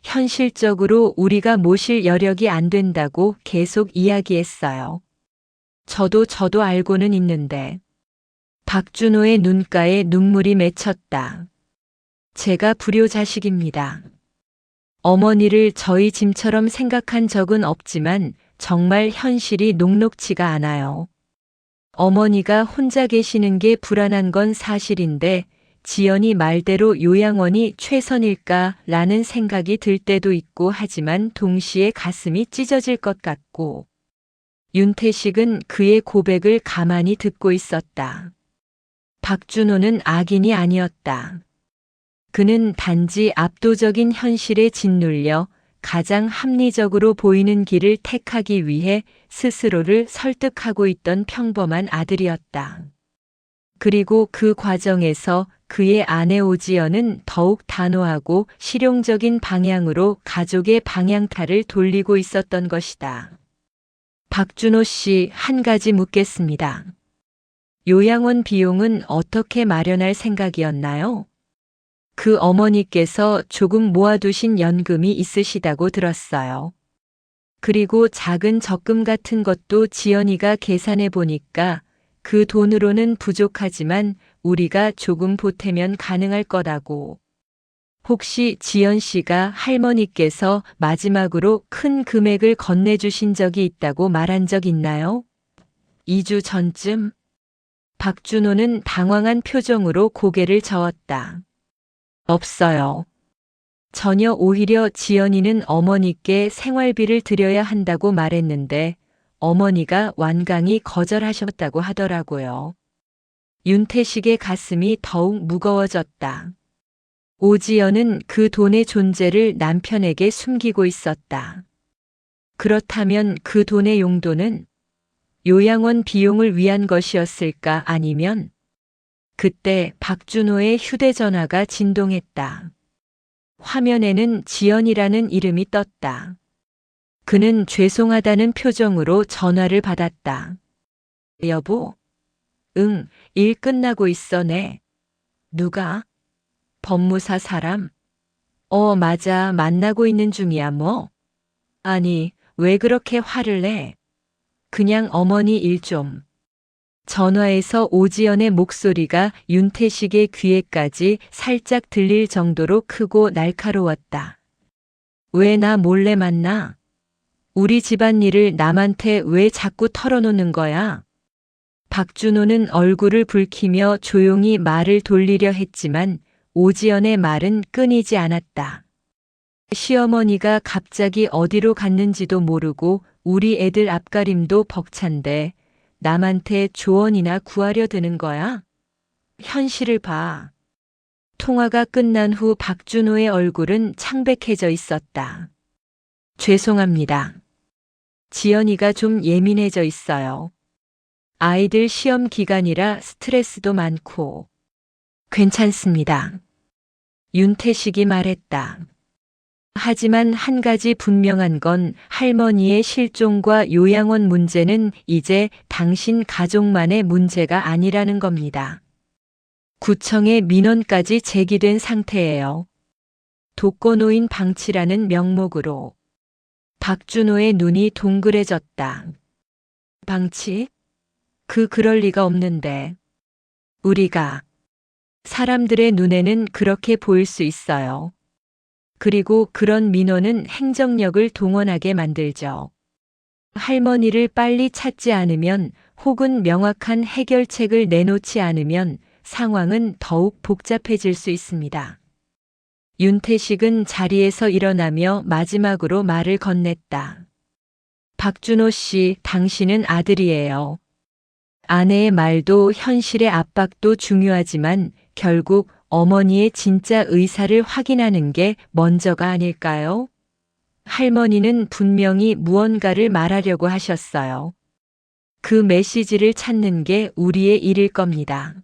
현실적으로 우리가 모실 여력이 안 된다고 계속 이야기했어요. 저도 알고는 있는데. 박준호의 눈가에 눈물이 맺혔다. 제가 불효자식입니다. 어머니를 저희 짐처럼 생각한 적은 없지만 정말 현실이 녹록치가 않아요. 어머니가 혼자 계시는 게 불안한 건 사실인데 지연이 말대로 요양원이 최선일까라는 생각이 들 때도 있고 하지만 동시에 가슴이 찢어질 것 같고 윤태식은 그의 고백을 가만히 듣고 있었다. 박준호는 악인이 아니었다. 그는 단지 압도적인 현실에 짓눌려 가장 합리적으로 보이는 길을 택하기 위해 스스로를 설득하고 있던 평범한 아들이었다. 그리고 그 과정에서 그의 아내 오지연은 더욱 단호하고 실용적인 방향으로 가족의 방향타를 돌리고 있었던 것이다. 박준호 씨, 한 가지 묻겠습니다. 요양원 비용은 어떻게 마련할 생각이었나요? 그 어머니께서 조금 모아두신 연금이 있으시다고 들었어요. 그리고 작은 적금 같은 것도 지연이가 계산해 보니까 그 돈으로는 부족하지만 우리가 조금 보태면 가능할 거라고. 혹시 지연 씨가 할머니께서 마지막으로 큰 금액을 건네주신 적이 있다고 말한 적 있나요? 2주 전쯤? 박준호는 당황한 표정으로 고개를 저었다. 없어요. 전혀 오히려 지연이는 어머니께 생활비를 드려야 한다고 말했는데 어머니가 완강히 거절하셨다고 하더라고요. 윤태식의 가슴이 더욱 무거워졌다. 오지연은 그 돈의 존재를 남편에게 숨기고 있었다. 그렇다면 그 돈의 용도는 요양원 비용을 위한 것이었을까 아니면 그때 박준호의 휴대전화가 진동했다. 화면에는 지연이라는 이름이 떴다. 그는 죄송하다는 표정으로 전화를 받았다. 여보? 응, 일 끝나고 있어, 네. 누가? 법무사 사람? 맞아, 만나고 있는 중이야, 뭐. 아니, 왜 그렇게 화를 내? 그냥 어머니 일 좀. 전화에서 오지연의 목소리가 윤태식의 귀에까지 살짝 들릴 정도로 크고 날카로웠다. 왜 나 몰래 만나? 우리 집안일을 남한테 왜 자꾸 털어놓는 거야? 박준호는 얼굴을 붉히며 조용히 말을 돌리려 했지만 오지연의 말은 끊이지 않았다. 시어머니가 갑자기 어디로 갔는지도 모르고 우리 애들 앞가림도 벅찬데 남한테 조언이나 구하려 드는 거야? 현실을 봐. 통화가 끝난 후 박준호의 얼굴은 창백해져 있었다. 죄송합니다. 지연이가 좀 예민해져 있어요. 아이들 시험 기간이라 스트레스도 많고. 괜찮습니다. 윤태식이 말했다. 하지만 한 가지 분명한 건 할머니의 실종과 요양원 문제는 이제 당신 가족만의 문제가 아니라는 겁니다. 구청에 민원까지 제기된 상태예요. 독거노인 방치라는 명목으로. 박준호의 눈이 동그래졌다. 방치? 그럴 리가 없는데. 우리가 사람들의 눈에는 그렇게 보일 수 있어요. 그리고 그런 민원은 행정력을 동원하게 만들죠. 할머니를 빨리 찾지 않으면 혹은 명확한 해결책을 내놓지 않으면 상황은 더욱 복잡해질 수 있습니다. 윤태식은 자리에서 일어나며 마지막으로 말을 건넸다. 박준호 씨, 당신은 아들이에요. 아내의 말도 현실의 압박도 중요하지만 결국 어머니의 진짜 의사를 확인하는 게 먼저가 아닐까요? 할머니는 분명히 무언가를 말하려고 하셨어요. 그 메시지를 찾는 게 우리의 일일 겁니다.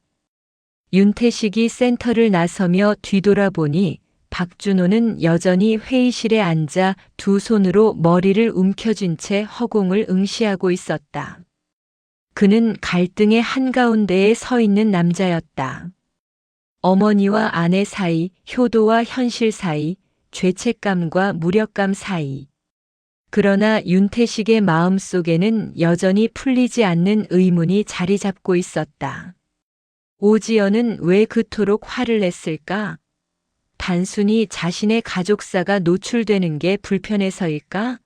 윤태식이 센터를 나서며 뒤돌아보니 박준호는 여전히 회의실에 앉아 두 손으로 머리를 움켜쥔 채 허공을 응시하고 있었다. 그는 갈등의 한가운데에 서 있는 남자였다. 어머니와 아내 사이, 효도와 현실 사이, 죄책감과 무력감 사이. 그러나 윤태식의 마음 속에는 여전히 풀리지 않는 의문이 자리 잡고 있었다. 오지연은 왜 그토록 화를 냈을까? 단순히 자신의 가족사가 노출되는 게 불편해서일까?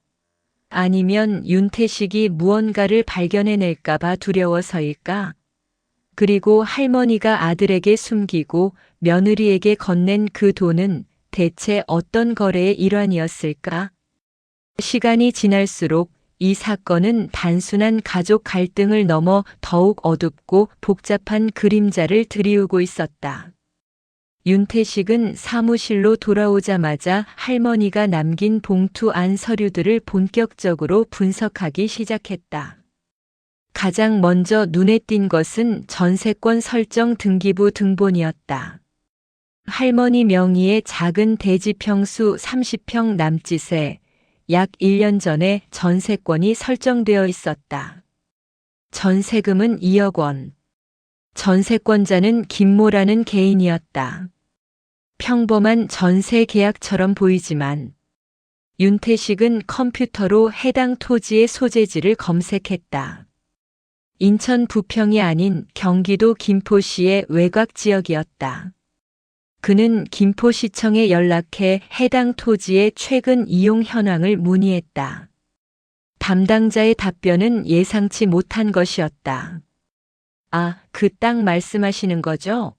아니면 윤태식이 무언가를 발견해낼까봐 두려워서일까? 그리고 할머니가 아들에게 숨기고 며느리에게 건넨 그 돈은 대체 어떤 거래의 일환이었을까? 시간이 지날수록 이 사건은 단순한 가족 갈등을 넘어 더욱 어둡고 복잡한 그림자를 드리우고 있었다. 윤태식은 사무실로 돌아오자마자 할머니가 남긴 봉투 안 서류들을 본격적으로 분석하기 시작했다. 가장 먼저 눈에 띈 것은 전세권 설정 등기부 등본이었다. 할머니 명의의 작은 대지평수 30평 남짓에 약 1년 전에 전세권이 설정되어 있었다. 전세금은 2억 원. 전세권자는 김모라는 개인이었다. 평범한 전세 계약처럼 보이지만 윤태식은 컴퓨터로 해당 토지의 소재지를 검색했다. 인천 부평이 아닌 경기도 김포시의 외곽 지역이었다. 그는 김포시청에 연락해 해당 토지의 최근 이용 현황을 문의했다. 담당자의 답변은 예상치 못한 것이었다. 아, 그 땅 말씀하시는 거죠?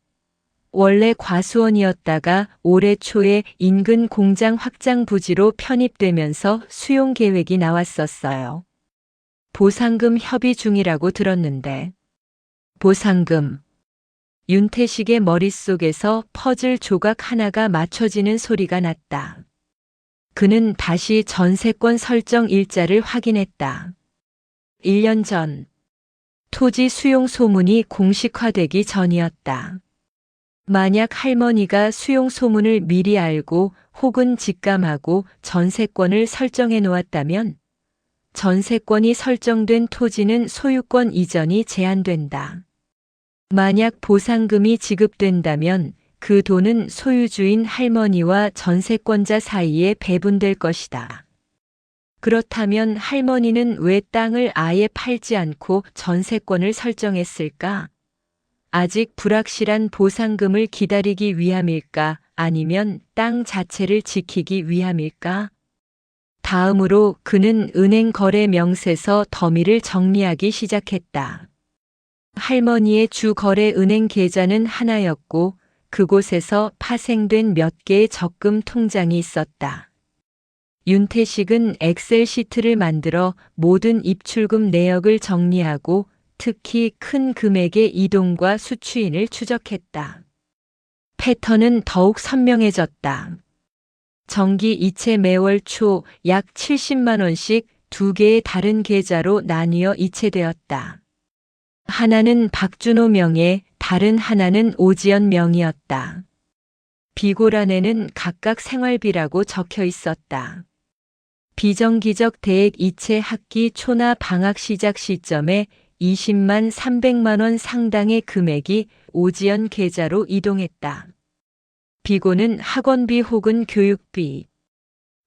원래 과수원이었다가 올해 초에 인근 공장 확장 부지로 편입되면서 수용 계획이 나왔었어요. 보상금 협의 중이라고 들었는데. 보상금. 윤태식의 머릿속에서 퍼즐 조각 하나가 맞춰지는 소리가 났다. 그는 다시 전세권 설정 일자를 확인했다. 1년 전. 토지 수용 소문이 공식화되기 전이었다. 만약 할머니가 수용 소문을 미리 알고 혹은 직감하고 전세권을 설정해 놓았다면 전세권이 설정된 토지는 소유권 이전이 제한된다. 만약 보상금이 지급된다면 그 돈은 소유주인 할머니와 전세권자 사이에 배분될 것이다. 그렇다면 할머니는 왜 땅을 아예 팔지 않고 전세권을 설정했을까? 아직 불확실한 보상금을 기다리기 위함일까? 아니면 땅 자체를 지키기 위함일까? 다음으로 그는 은행 거래 명세서 더미를 정리하기 시작했다. 할머니의 주 거래 은행 계좌는 하나였고 그곳에서 파생된 몇 개의 적금 통장이 있었다. 윤태식은 엑셀 시트를 만들어 모든 입출금 내역을 정리하고 특히 큰 금액의 이동과 수취인을 추적했다. 패턴은 더욱 선명해졌다. 정기 이체 매월 초 약 70만 원씩 두 개의 다른 계좌로 나뉘어 이체되었다. 하나는 박준호 명의, 다른 하나는 오지연 명이었다. 비고란에는 각각 생활비라고 적혀 있었다. 비정기적 대액 이체 학기 초나 방학 시작 시점에 20만 300만 원 상당의 금액이 오지연 계좌로 이동했다. 비고는 학원비 혹은 교육비,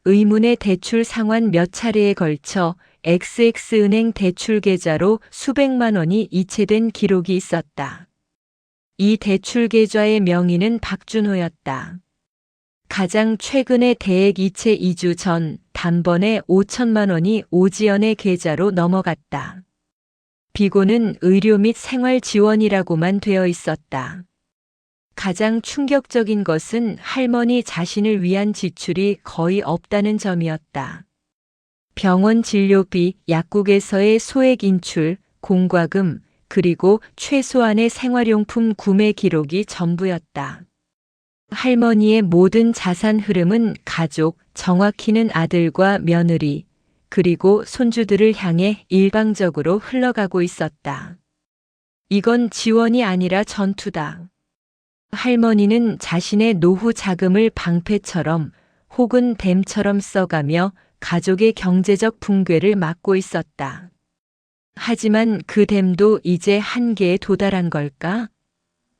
의문의 대출 상환 몇 차례에 걸쳐 XX은행 대출 계좌로 수백만 원이 이체된 기록이 있었다. 이 대출 계좌의 명의는 박준호였다. 가장 최근에 대액 이체 이주 전 단번에 5천만 원이 오지연의 계좌로 넘어갔다. 비고는 의료 및 생활 지원이라고만 되어 있었다. 가장 충격적인 것은 할머니 자신을 위한 지출이 거의 없다는 점이었다. 병원 진료비, 약국에서의 소액 인출, 공과금, 그리고 최소한의 생활용품 구매 기록이 전부였다. 할머니의 모든 자산 흐름은 가족, 정확히는 아들과 며느리, 그리고 손주들을 향해 일방적으로 흘러가고 있었다. 이건 지원이 아니라 전투다. 할머니는 자신의 노후 자금을 방패처럼 혹은 댐처럼 써가며 가족의 경제적 붕괴를 막고 있었다. 하지만 그 댐도 이제 한계에 도달한 걸까?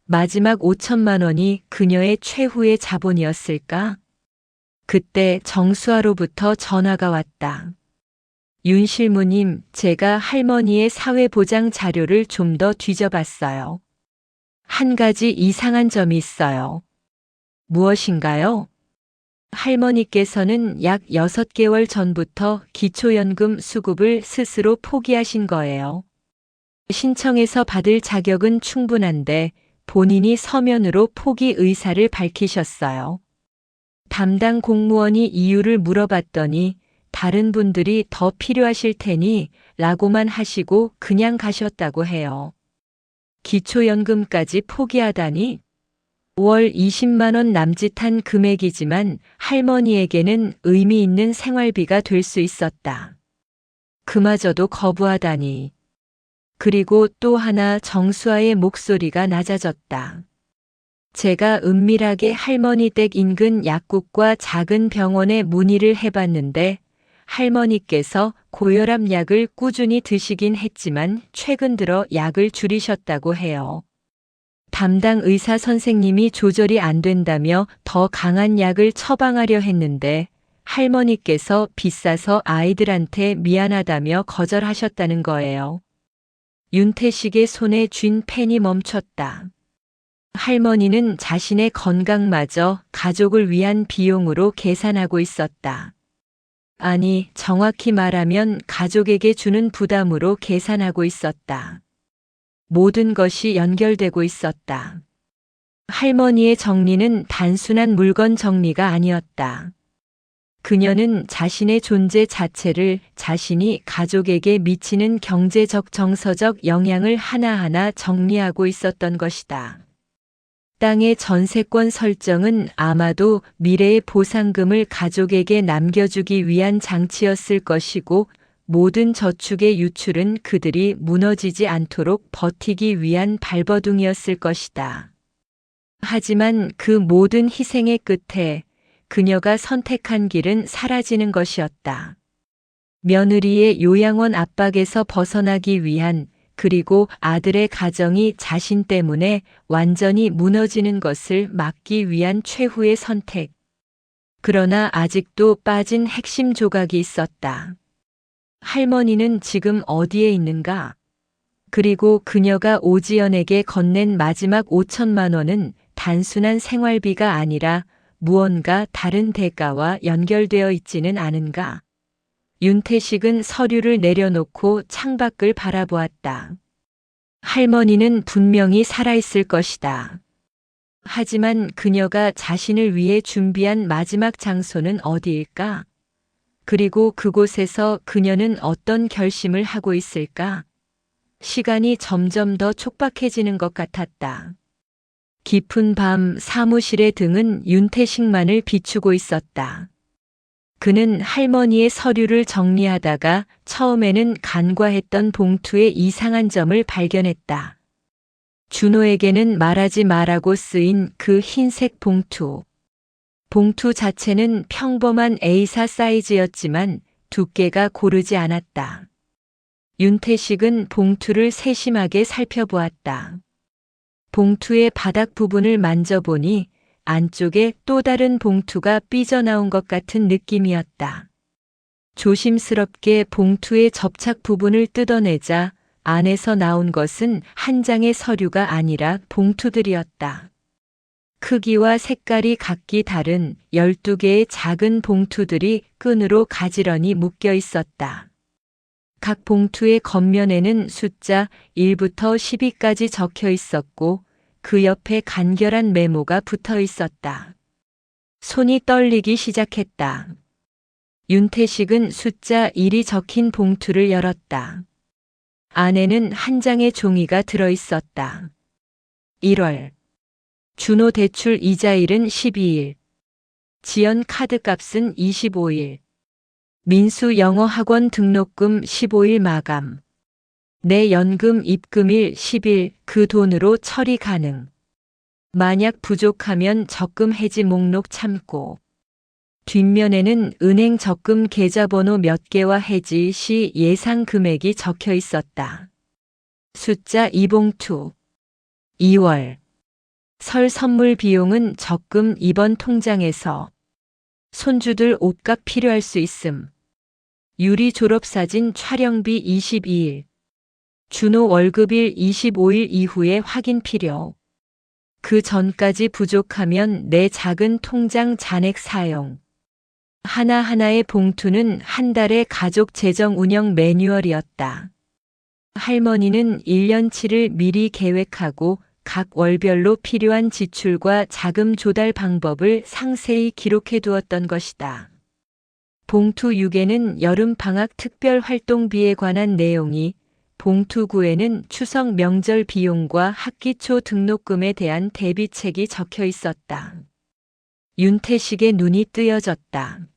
마지막 5천만 원이 그녀의 최후의 자본이었을까? 그때 정수아로부터 전화가 왔다. 윤 실무님, 제가 할머니의 사회보장 자료를 좀 더 뒤져봤어요. 한 가지 이상한 점이 있어요. 무엇인가요? 할머니께서는 약 6개월 전부터 기초연금 수급을 스스로 포기하신 거예요. 신청해서 받을 자격은 충분한데 본인이 서면으로 포기 의사를 밝히셨어요. 담당 공무원이 이유를 물어봤더니 다른 분들이 더 필요하실 테니 라고만 하시고 그냥 가셨다고 해요. 기초연금까지 포기하다니? 월 20만 원 남짓한 금액이지만 할머니에게는 의미 있는 생활비가 될 수 있었다. 그마저도 거부하다니. 그리고 또 하나 정수아의 목소리가 낮아졌다. 제가 은밀하게 할머니 댁 인근 약국과 작은 병원에 문의를 해봤는데 할머니께서 고혈압 약을 꾸준히 드시긴 했지만 최근 들어 약을 줄이셨다고 해요. 담당 의사 선생님이 조절이 안 된다며 더 강한 약을 처방하려 했는데 할머니께서 비싸서 아이들한테 미안하다며 거절하셨다는 거예요. 윤태식의 손에 쥔 펜이 멈췄다. 할머니는 자신의 건강마저 가족을 위한 비용으로 계산하고 있었다. 아니, 정확히 말하면 가족에게 주는 부담으로 계산하고 있었다. 모든 것이 연결되고 있었다. 할머니의 정리는 단순한 물건 정리가 아니었다. 그녀는 자신의 존재 자체를 자신이 가족에게 미치는 경제적 정서적 영향을 하나하나 정리하고 있었던 것이다. 땅의 전세권 설정은 아마도 미래의 보상금을 가족에게 남겨주기 위한 장치였을 것이고 모든 저축의 유출은 그들이 무너지지 않도록 버티기 위한 발버둥이었을 것이다. 하지만 그 모든 희생의 끝에 그녀가 선택한 길은 사라지는 것이었다. 며느리의 요양원 압박에서 벗어나기 위한 그리고 아들의 가정이 자신 때문에 완전히 무너지는 것을 막기 위한 최후의 선택. 그러나 아직도 빠진 핵심 조각이 있었다. 할머니는 지금 어디에 있는가? 그리고 그녀가 오지연에게 건넨 마지막 5천만 원은 단순한 생활비가 아니라 무언가 다른 대가와 연결되어 있지는 않은가? 윤태식은 서류를 내려놓고 창밖을 바라보았다. 할머니는 분명히 살아있을 것이다. 하지만 그녀가 자신을 위해 준비한 마지막 장소는 어디일까? 그리고 그곳에서 그녀는 어떤 결심을 하고 있을까? 시간이 점점 더 촉박해지는 것 같았다. 깊은 밤 사무실의 등은 윤태식만을 비추고 있었다. 그는 할머니의 서류를 정리하다가 처음에는 간과했던 봉투에 이상한 점을 발견했다. 준호에게는 말하지 말라고 쓰인 그 흰색 봉투. 봉투 자체는 평범한 A사 사이즈였지만 두께가 고르지 않았다. 윤태식은 봉투를 세심하게 살펴보았다. 봉투의 바닥 부분을 만져보니 안쪽에 또 다른 봉투가 삐져나온 것 같은 느낌이었다. 조심스럽게 봉투의 접착 부분을 뜯어내자 안에서 나온 것은 한 장의 서류가 아니라 봉투들이었다. 크기와 색깔이 각기 다른 12개의 작은 봉투들이 끈으로 가지런히 묶여 있었다. 각 봉투의 겉면에는 숫자 1부터 12까지 적혀 있었고 그 옆에 간결한 메모가 붙어 있었다. 손이 떨리기 시작했다. 윤태식은 숫자 1이 적힌 봉투를 열었다. 안에는 한 장의 종이가 들어 있었다. 1월. 준호 대출 이자일은 12일. 지연 카드값은 25일. 민수 영어 학원 등록금 15일 마감. 내 연금 입금일 10일 그 돈으로 처리 가능. 만약 부족하면 적금 해지 목록 참고. 뒷면에는 은행 적금 계좌번호 몇 개와 해지 시 예상 금액이 적혀 있었다. 숫자 2봉투. 2월. 설 선물 비용은 적금 2번 통장에서. 손주들 옷값 필요할 수 있음. 유리 졸업사진 촬영비 22일. 준호 월급일 25일 이후에 확인 필요. 그 전까지 부족하면 내 작은 통장 잔액 사용. 하나하나의 봉투는 한 달의 가족 재정 운영 매뉴얼이었다. 할머니는 1년치를 미리 계획하고 각 월별로 필요한 지출과 자금 조달 방법을 상세히 기록해 두었던 것이다. 봉투 6에는 여름방학 특별활동비에 관한 내용이, 봉투 9에는 추석 명절 비용과 학기 초 등록금에 대한 대비책이 적혀 있었다. 윤태식의 눈이 뜨여졌다.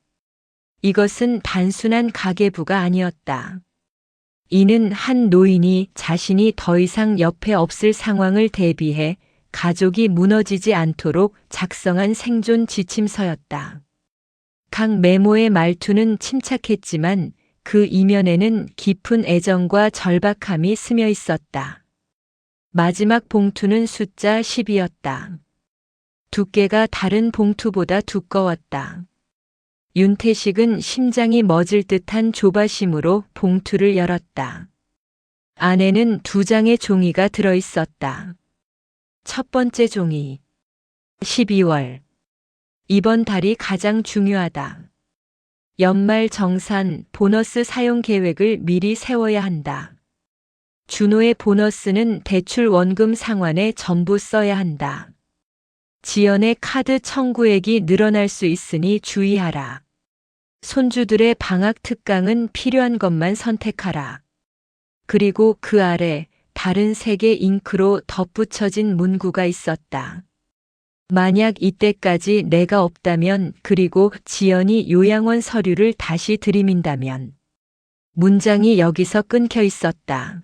이것은 단순한 가계부가 아니었다. 이는 한 노인이 자신이 더 이상 옆에 없을 상황을 대비해 가족이 무너지지 않도록 작성한 생존 지침서였다. 각 메모의 말투는 침착했지만 그 이면에는 깊은 애정과 절박함이 스며 있었다. 마지막 봉투는 숫자 10이었다. 두께가 다른 봉투보다 두꺼웠다. 윤태식은 심장이 멎을 듯한 조바심으로 봉투를 열었다. 안에는 2장의 종이가 들어 있었다. 첫 번째 종이. 12월. 이번 달이 가장 중요하다. 연말 정산, 보너스 사용 계획을 미리 세워야 한다. 준호의 보너스는 대출 원금 상환에 전부 써야 한다. 지연의 카드 청구액이 늘어날 수 있으니 주의하라. 손주들의 방학 특강은 필요한 것만 선택하라. 그리고 그 아래 다른 3개 잉크로 덧붙여진 문구가 있었다. 만약 이때까지 내가 없다면, 그리고 지연이 요양원 서류를 다시 들이민다면. 문장이 여기서 끊겨 있었다.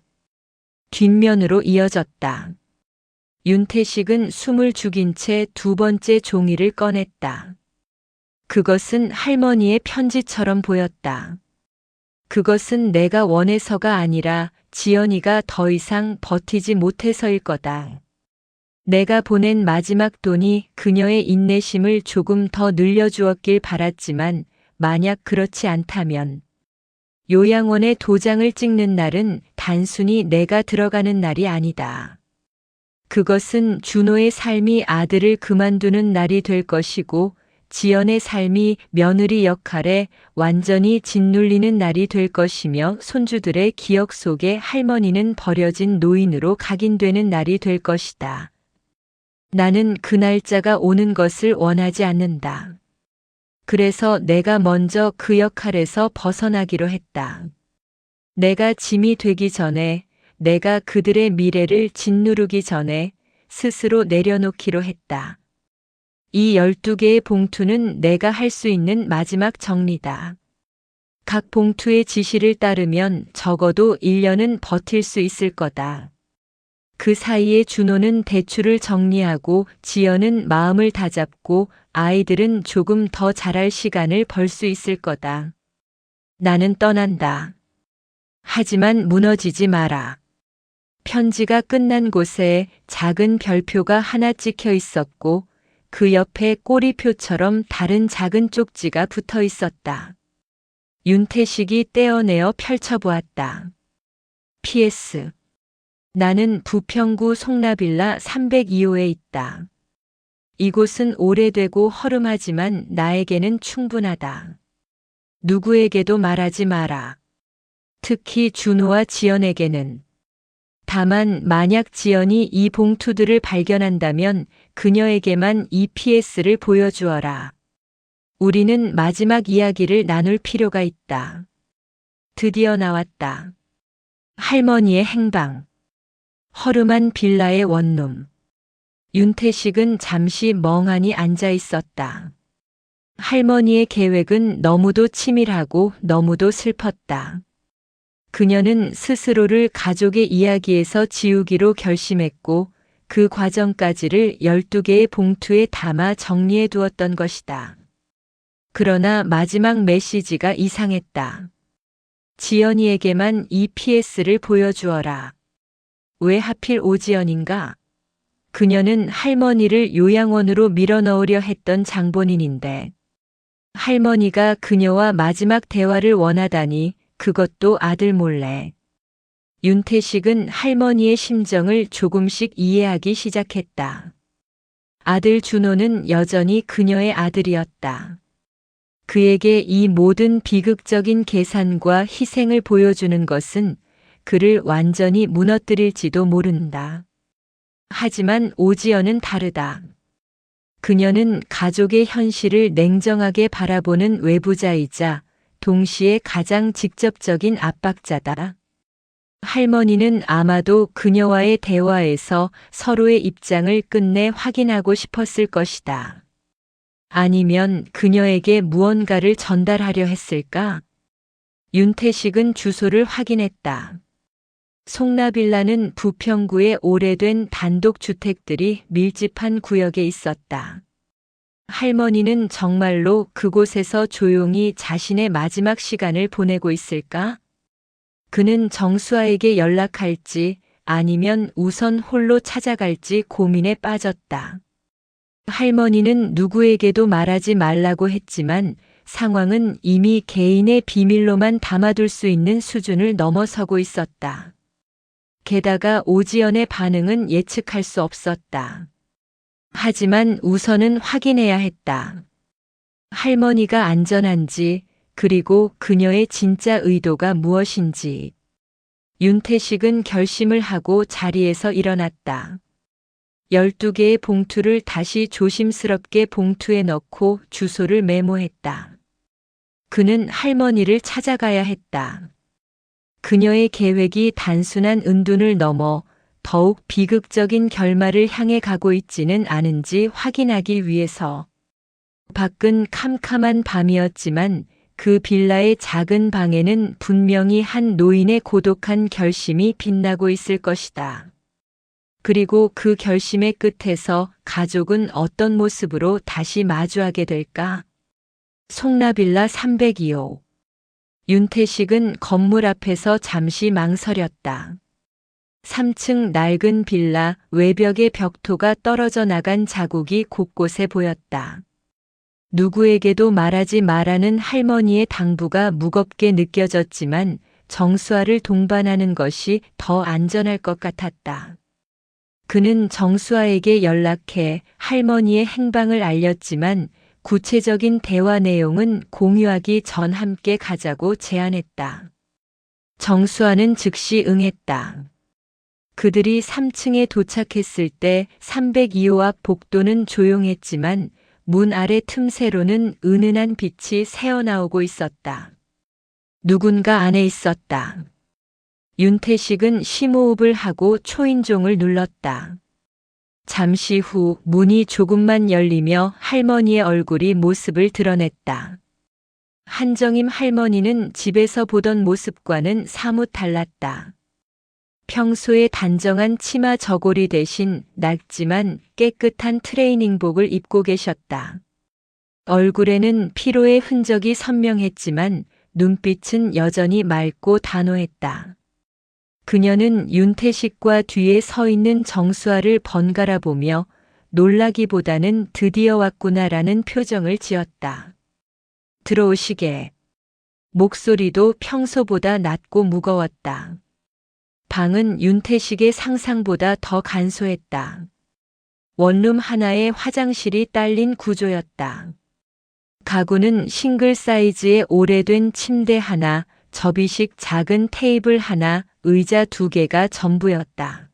뒷면으로 이어졌다. 윤태식은 숨을 죽인 채 2번째 종이를 꺼냈다. 그것은 할머니의 편지처럼 보였다. 그것은 내가 원해서가 아니라 지연이가 더 이상 버티지 못해서일 거다. 내가 보낸 마지막 돈이 그녀의 인내심을 조금 더 늘려주었길 바랐지만 만약 그렇지 않다면 요양원에 도장을 찍는 날은 단순히 내가 들어가는 날이 아니다. 그것은 준호의 삶이 아들을 그만두는 날이 될 것이고 지연의 삶이 며느리 역할에 완전히 짓눌리는 날이 될 것이며 손주들의 기억 속에 할머니는 버려진 노인으로 각인되는 날이 될 것이다. 나는 그 날짜가 오는 것을 원하지 않는다. 그래서 내가 먼저 그 역할에서 벗어나기로 했다. 내가 짐이 되기 전에, 내가 그들의 미래를 짓누르기 전에 스스로 내려놓기로 했다. 이 12개의 봉투는 내가 할 수 있는 마지막 정리다. 각 봉투의 지시를 따르면 적어도 1년은 버틸 수 있을 거다. 그 사이에 준호는 대출을 정리하고 지연은 마음을 다잡고 아이들은 조금 더 자랄 시간을 벌 수 있을 거다. 나는 떠난다. 하지만 무너지지 마라. 편지가 끝난 곳에 작은 별표가 하나 찍혀 있었고 그 옆에 꼬리표처럼 다른 작은 쪽지가 붙어 있었다. 윤태식이 떼어내어 펼쳐보았다. PS. 나는 부평구 송라빌라 302호에 있다. 이곳은 오래되고 허름하지만 나에게는 충분하다. 누구에게도 말하지 마라. 특히 준호와 지연에게는. 다만 만약 지연이 이 봉투들을 발견한다면 그녀에게만 이 PS를 보여주어라. 우리는 마지막 이야기를 나눌 필요가 있다. 드디어 나왔다. 할머니의 행방. 허름한 빌라의 원룸. 윤태식은 잠시 멍하니 앉아 있었다. 할머니의 계획은 너무도 치밀하고 너무도 슬펐다. 그녀는 스스로를 가족의 이야기에서 지우기로 결심했고 그 과정까지를 12개의 봉투에 담아 정리해 두었던 것이다. 그러나 마지막 메시지가 이상했다. 지연이에게만 이 PS를 보여주어라. 왜 하필 오지연인가? 그녀는 할머니를 요양원으로 밀어넣으려 했던 장본인인데 할머니가 그녀와 마지막 대화를 원하다니 그것도 아들 몰래. 윤태식은 할머니의 심정을 조금씩 이해하기 시작했다. 아들 준호는 여전히 그녀의 아들이었다. 그에게 이 모든 비극적인 계산과 희생을 보여주는 것은 그를 완전히 무너뜨릴지도 모른다. 하지만 오지연은 다르다. 그녀는 가족의 현실을 냉정하게 바라보는 외부자이자 동시에 가장 직접적인 압박자다. 할머니는 아마도 그녀와의 대화에서 서로의 입장을 끝내 확인하고 싶었을 것이다. 아니면 그녀에게 무언가를 전달하려 했을까? 윤태식은 주소를 확인했다. 송라빌라는 부평구의 오래된 단독주택들이 밀집한 구역에 있었다. 할머니는 정말로 그곳에서 조용히 자신의 마지막 시간을 보내고 있을까? 그는 정수아에게 연락할지 아니면 우선 홀로 찾아갈지 고민에 빠졌다. 할머니는 누구에게도 말하지 말라고 했지만 상황은 이미 개인의 비밀로만 담아둘 수 있는 수준을 넘어서고 있었다. 게다가 오지연의 반응은 예측할 수 없었다. 하지만 우선은 확인해야 했다. 할머니가 안전한지, 그리고 그녀의 진짜 의도가 무엇인지. 윤태식은 결심을 하고 자리에서 일어났다. 12개의 봉투를 다시 조심스럽게 봉투에 넣고 주소를 메모했다. 그는 할머니를 찾아가야 했다. 그녀의 계획이 단순한 은둔을 넘어 더욱 비극적인 결말을 향해 가고 있지는 않은지 확인하기 위해서. 밖은 캄캄한 밤이었지만 그 빌라의 작은 방에는 분명히 한 노인의 고독한 결심이 빛나고 있을 것이다. 그리고 그 결심의 끝에서 가족은 어떤 모습으로 다시 마주하게 될까? 송라빌라 302호. 윤태식은 건물 앞에서 잠시 망설였다. 3층 낡은 빌라 외벽의 벽토가 떨어져 나간 자국이 곳곳에 보였다. 누구에게도 말하지 말라는 할머니의 당부가 무겁게 느껴졌지만 정수아를 동반하는 것이 더 안전할 것 같았다. 그는 정수아에게 연락해 할머니의 행방을 알렸지만 구체적인 대화 내용은 공유하기 전 함께 가자고 제안했다. 정수아는 즉시 응했다. 그들이 3층에 도착했을 때 302호 앞 복도는 조용했지만 문 아래 틈새로는 은은한 빛이 새어나오고 있었다. 누군가 안에 있었다. 윤태식은 심호흡을 하고 초인종을 눌렀다. 잠시 후 문이 조금만 열리며 할머니의 얼굴이 모습을 드러냈다. 한정임 할머니는 집에서 보던 모습과는 사뭇 달랐다. 평소의 단정한 치마 저고리 대신 낡지만 깨끗한 트레이닝복을 입고 계셨다. 얼굴에는 피로의 흔적이 선명했지만 눈빛은 여전히 맑고 단호했다. 그녀는 윤태식과 뒤에 서 있는 정수아를 번갈아 보며 놀라기보다는 드디어 왔구나라는 표정을 지었다. 들어오시게. 목소리도 평소보다 낮고 무거웠다. 방은 윤태식의 상상보다 더 간소했다. 원룸 하나에 화장실이 딸린 구조였다. 가구는 싱글 사이즈의 오래된 침대 하나, 접이식 작은 테이블 하나, 의자 2개가 전부였다.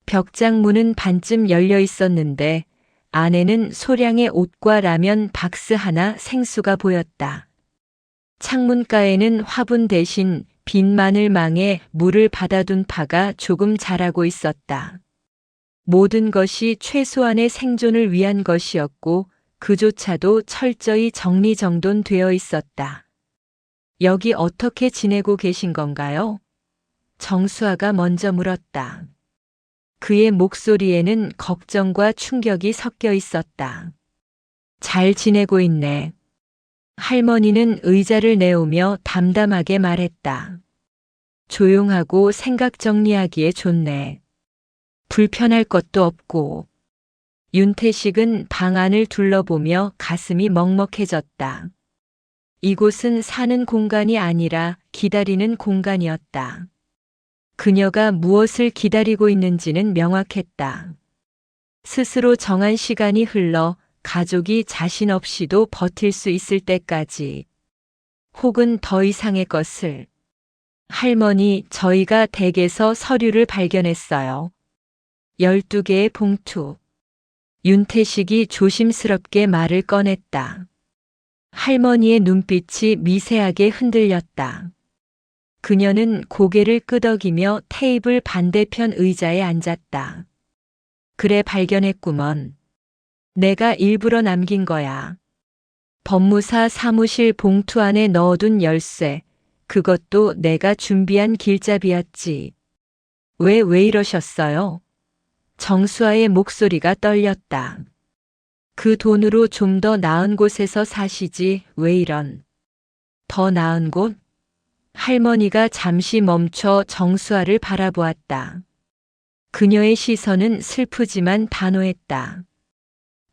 벽장 문은 반쯤 열려 있었는데 안에는 소량의 옷과 라면 박스 하나, 생수가 보였다. 창문가에는 화분 대신 빈 마늘망에 물을 받아둔 파가 조금 자라고 있었다. 모든 것이 최소한의 생존을 위한 것이었고 그조차도 철저히 정리정돈되어 있었다. 여기 어떻게 지내고 계신 건가요? 정수아가 먼저 물었다. 그의 목소리에는 걱정과 충격이 섞여 있었다. 잘 지내고 있네. 할머니는 의자를 내오며 담담하게 말했다. 조용하고 생각 정리하기에 좋네. 불편할 것도 없고. 윤태식은 방 안을 둘러보며 가슴이 먹먹해졌다. 이곳은 사는 공간이 아니라 기다리는 공간이었다. 그녀가 무엇을 기다리고 있는지는 명확했다. 스스로 정한 시간이 흘러 가족이 자신 없이도 버틸 수 있을 때까지. 혹은 더 이상의 것을. 할머니, 저희가 댁에서 서류를 발견했어요. 12개의 봉투. 윤태식이 조심스럽게 말을 꺼냈다. 할머니의 눈빛이 미세하게 흔들렸다. 그녀는 고개를 끄덕이며 테이블 반대편 의자에 앉았다. 그래, 발견했구먼. 내가 일부러 남긴 거야. 법무사 사무실 봉투 안에 넣어둔 열쇠. 그것도 내가 준비한 길잡이였지. 왜 이러셨어요? 정수아의 목소리가 떨렸다. 그 돈으로 좀 더 나은 곳에서 사시지, 왜 이런. 더 나은 곳? 할머니가 잠시 멈춰 정수아를 바라보았다. 그녀의 시선은 슬프지만 단호했다.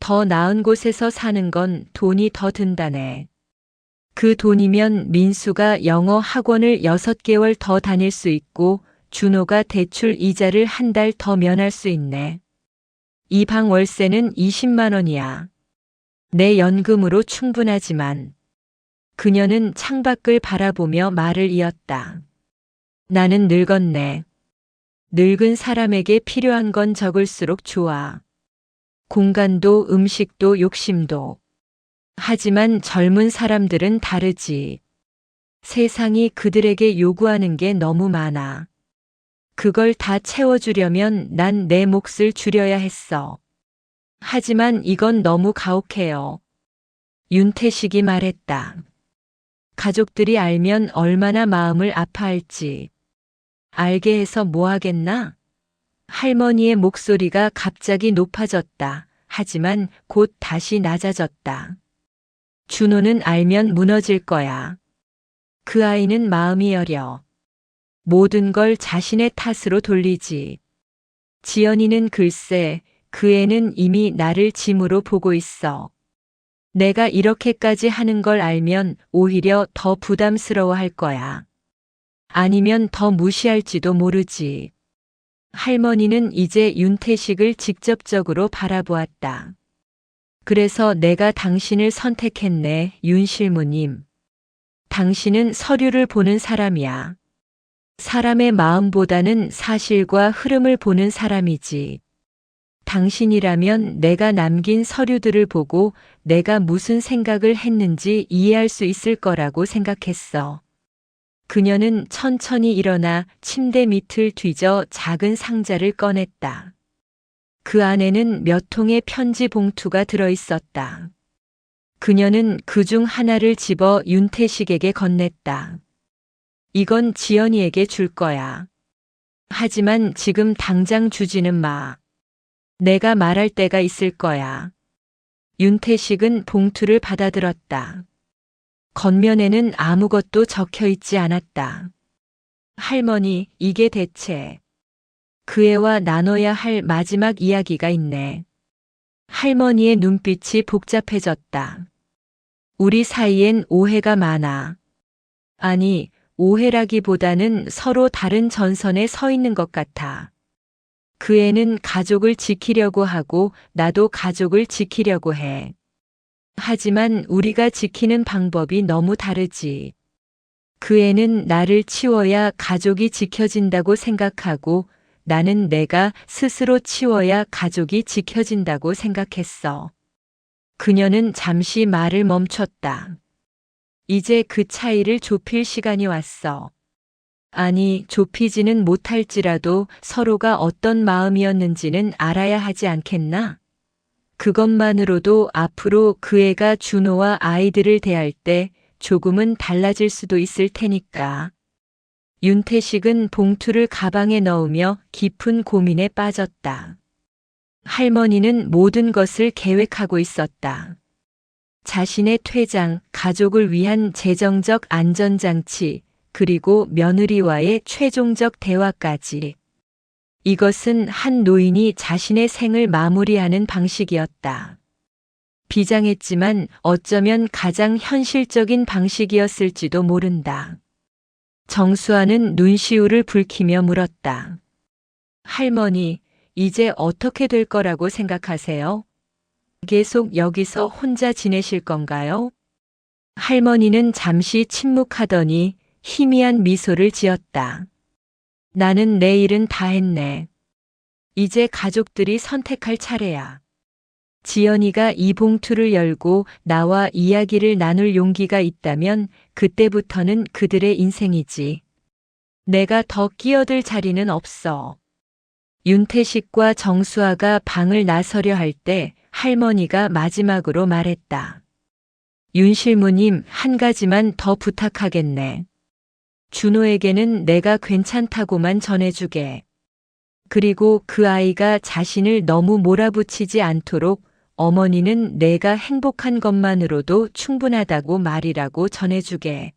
더 나은 곳에서 사는 건 돈이 더 든다네. 그 돈이면 민수가 영어 학원을 6개월 더 다닐 수 있고 준호가 대출 이자를 한 달 더 면할 수 있네. 이 방 월세는 20만 원이야. 내 연금으로 충분하지만. 그녀는 창밖을 바라보며 말을 이었다. 나는 늙었네. 늙은 사람에게 필요한 건 적을수록 좋아. 공간도 음식도 욕심도. 하지만 젊은 사람들은 다르지. 세상이 그들에게 요구하는 게 너무 많아. 그걸 다 채워주려면 난 내 몫을 줄여야 했어. 하지만 이건 너무 가혹해요. 윤태식이 말했다. 가족들이 알면 얼마나 마음을 아파할지. 알게 해서 뭐 하겠나? 할머니의 목소리가 갑자기 높아졌다. 하지만 곧 다시 낮아졌다. 준호는 알면 무너질 거야. 그 아이는 마음이 여려. 모든 걸 자신의 탓으로 돌리지. 지연이는 글쎄, 그 애는 이미 나를 짐으로 보고 있어. 내가 이렇게까지 하는 걸 알면 오히려 더 부담스러워 할 거야. 아니면 더 무시할지도 모르지. 할머니는 이제 윤태식을 직접적으로 바라보았다. 그래서 내가 당신을 선택했네, 윤실무님. 당신은 서류를 보는 사람이야. 사람의 마음보다는 사실과 흐름을 보는 사람이지. 당신이라면 내가 남긴 서류들을 보고 내가 무슨 생각을 했는지 이해할 수 있을 거라고 생각했어. 그녀는 천천히 일어나 침대 밑을 뒤져 작은 상자를 꺼냈다. 그 안에는 몇 통의 편지 봉투가 들어 있었다. 그녀는 그중 하나를 집어 윤태식에게 건넸다. 이건 지연이에게 줄 거야. 하지만 지금 당장 주지는 마. 내가 말할 때가 있을 거야. 윤태식은 봉투를 받아들었다. 겉면에는 아무것도 적혀 있지 않았다. 할머니, 이게 대체. 그 애와 나눠야 할 마지막 이야기가 있네. 할머니의 눈빛이 복잡해졌다. 우리 사이엔 오해가 많아. 아니, 오해라기보다는 서로 다른 전선에 서 있는 것 같아. 그 애는 가족을 지키려고 하고 나도 가족을 지키려고 해. 하지만 우리가 지키는 방법이 너무 다르지. 그 애는 나를 치워야 가족이 지켜진다고 생각하고 나는 내가 스스로 치워야 가족이 지켜진다고 생각했어. 그녀는 잠시 말을 멈췄다. 이제 그 차이를 좁힐 시간이 왔어. 아니, 좁히지는 못할지라도 서로가 어떤 마음이었는지는 알아야 하지 않겠나? 그것만으로도 앞으로 그 애가 준호와 아이들을 대할 때 조금은 달라질 수도 있을 테니까. 윤태식은 봉투를 가방에 넣으며 깊은 고민에 빠졌다. 할머니는 모든 것을 계획하고 있었다. 자신의 퇴장, 가족을 위한 재정적 안전장치, 그리고 며느리와의 최종적 대화까지. 이것은 한 노인이 자신의 생을 마무리하는 방식이었다. 비장했지만 어쩌면 가장 현실적인 방식이었을지도 모른다. 정수아는 눈시울을 붉히며 물었다. 할머니, 이제 어떻게 될 거라고 생각하세요? 계속 여기서 혼자 지내실 건가요? 할머니는 잠시 침묵하더니 희미한 미소를 지었다. 나는 내 일은 다 했네. 이제 가족들이 선택할 차례야. 지연이가 이 봉투를 열고 나와 이야기를 나눌 용기가 있다면 그때부터는 그들의 인생이지. 내가 더 끼어들 자리는 없어. 윤태식과 정수아가 방을 나서려 할 때 할머니가 마지막으로 말했다. 윤실무님, 한 가지만 더 부탁하겠네. 준호에게는 내가 괜찮다고만 전해주게. 그리고 그 아이가 자신을 너무 몰아붙이지 않도록 어머니는 내가 행복한 것만으로도 충분하다고 말이라고 전해주게.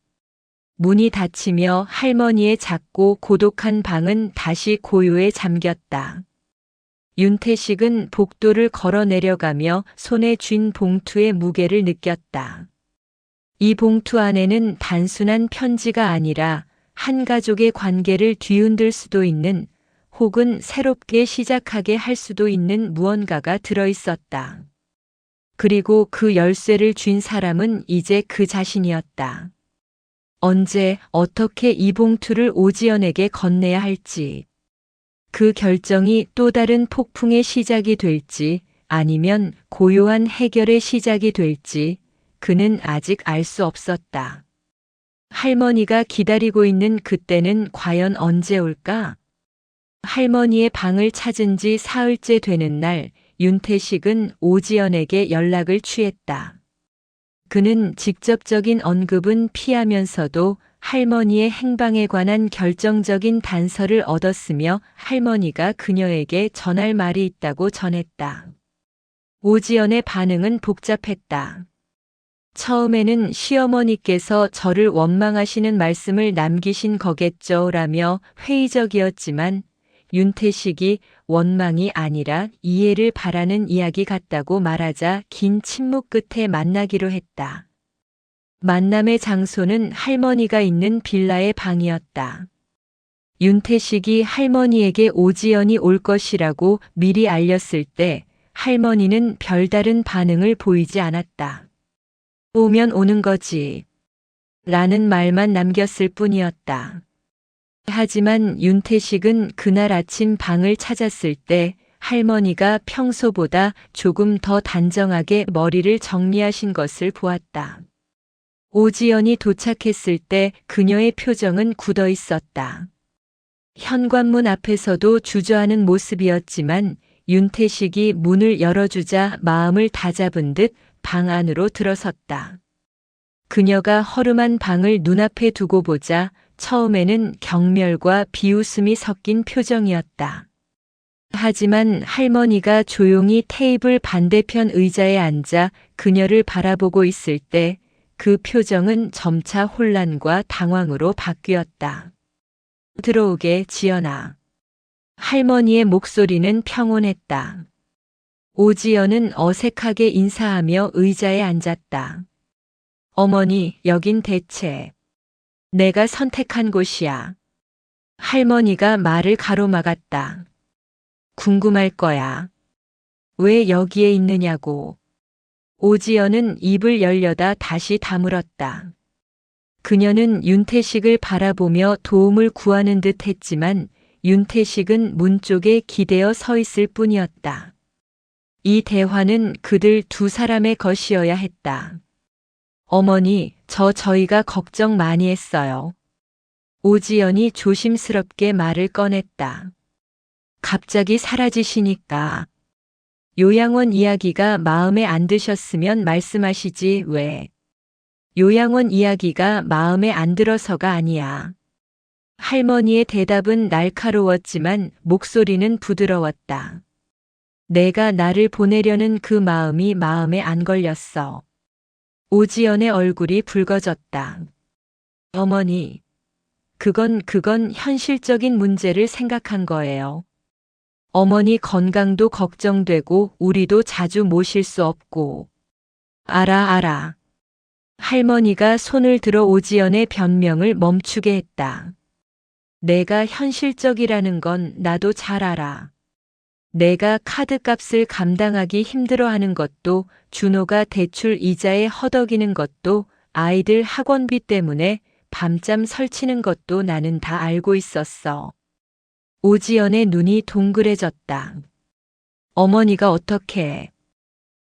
문이 닫히며 할머니의 작고 고독한 방은 다시 고요에 잠겼다. 윤태식은 복도를 걸어 내려가며 손에 쥔 봉투의 무게를 느꼈다. 이 봉투 안에는 단순한 편지가 아니라 한 가족의 관계를 뒤흔들 수도 있는 혹은 새롭게 시작하게 할 수도 있는 무언가가 들어 있었다. 그리고 그 열쇠를 쥔 사람은 이제 그 자신이었다. 언제, 어떻게 이 봉투를 오지연에게 건네야 할지. 그 결정이 또 다른 폭풍의 시작이 될지 아니면 고요한 해결의 시작이 될지 그는 아직 알 수 없었다. 할머니가 기다리고 있는 그때는 과연 언제 올까? 할머니의 방을 찾은 지 사흘째 되는 날, 윤태식은 오지연에게 연락을 취했다. 그는 직접적인 언급은 피하면서도 할머니의 행방에 관한 결정적인 단서를 얻었으며 할머니가 그녀에게 전할 말이 있다고 전했다. 오지연의 반응은 복잡했다. 처음에는 시어머니께서 저를 원망하시는 말씀을 남기신 거겠죠 라며 회의적이었지만 윤태식이 원망이 아니라 이해를 바라는 이야기 같다고 말하자 긴 침묵 끝에 만나기로 했다. 만남의 장소는 할머니가 있는 빌라의 방이었다. 윤태식이 할머니에게 오지연이 올 것이라고 미리 알렸을 때 할머니는 별다른 반응을 보이지 않았다. 오면 오는 거지. 라는 말만 남겼을 뿐이었다. 하지만 윤태식은 그날 아침 방을 찾았을 때 할머니가 평소보다 조금 더 단정하게 머리를 정리하신 것을 보았다. 오지연이 도착했을 때 그녀의 표정은 굳어 있었다. 현관문 앞에서도 주저하는 모습이었지만 윤태식이 문을 열어주자 마음을 다잡은 듯 방 안으로 들어섰다. 그녀가 허름한 방을 눈앞에 두고 보자 처음에는 경멸과 비웃음이 섞인 표정이었다. 하지만 할머니가 조용히 테이블 반대편 의자에 앉아 그녀를 바라보고 있을 때 그 표정은 점차 혼란과 당황으로 바뀌었다. 들어오게, 지연아. 할머니의 목소리는 평온했다. 오지연은 어색하게 인사하며 의자에 앉았다. 어머니, 여긴 대체. 내가 선택한 곳이야. 할머니가 말을 가로막았다. 궁금할 거야. 왜 여기에 있느냐고. 오지연은 입을 열려다 다시 다물었다. 그녀는 윤태식을 바라보며 도움을 구하는 듯 했지만 윤태식은 문 쪽에 기대어 서 있을 뿐이었다. 이 대화는 그들 두 사람의 것이어야 했다. 어머니, 저희가 걱정 많이 했어요. 오지연이 조심스럽게 말을 꺼냈다. 갑자기 사라지시니까. 요양원 이야기가 마음에 안 드셨으면 말씀하시지 왜. 요양원 이야기가 마음에 안 들어서가 아니야. 할머니의 대답은 날카로웠지만 목소리는 부드러웠다. 내가 나를 보내려는 그 마음이 마음에 안 걸렸어. 오지연의 얼굴이 붉어졌다. 어머니, 그건 현실적인 문제를 생각한 거예요. 어머니 건강도 걱정되고 우리도 자주 모실 수 없고. 알아. 할머니가 손을 들어 오지연의 변명을 멈추게 했다. 내가 현실적이라는 건 나도 잘 알아. 내가 카드값을 감당하기 힘들어하는 것도, 준호가 대출 이자에 허덕이는 것도, 아이들 학원비 때문에 밤잠 설치는 것도 나는 다 알고 있었어. 오지연의 눈이 동그래졌다. 어머니가 어떻게.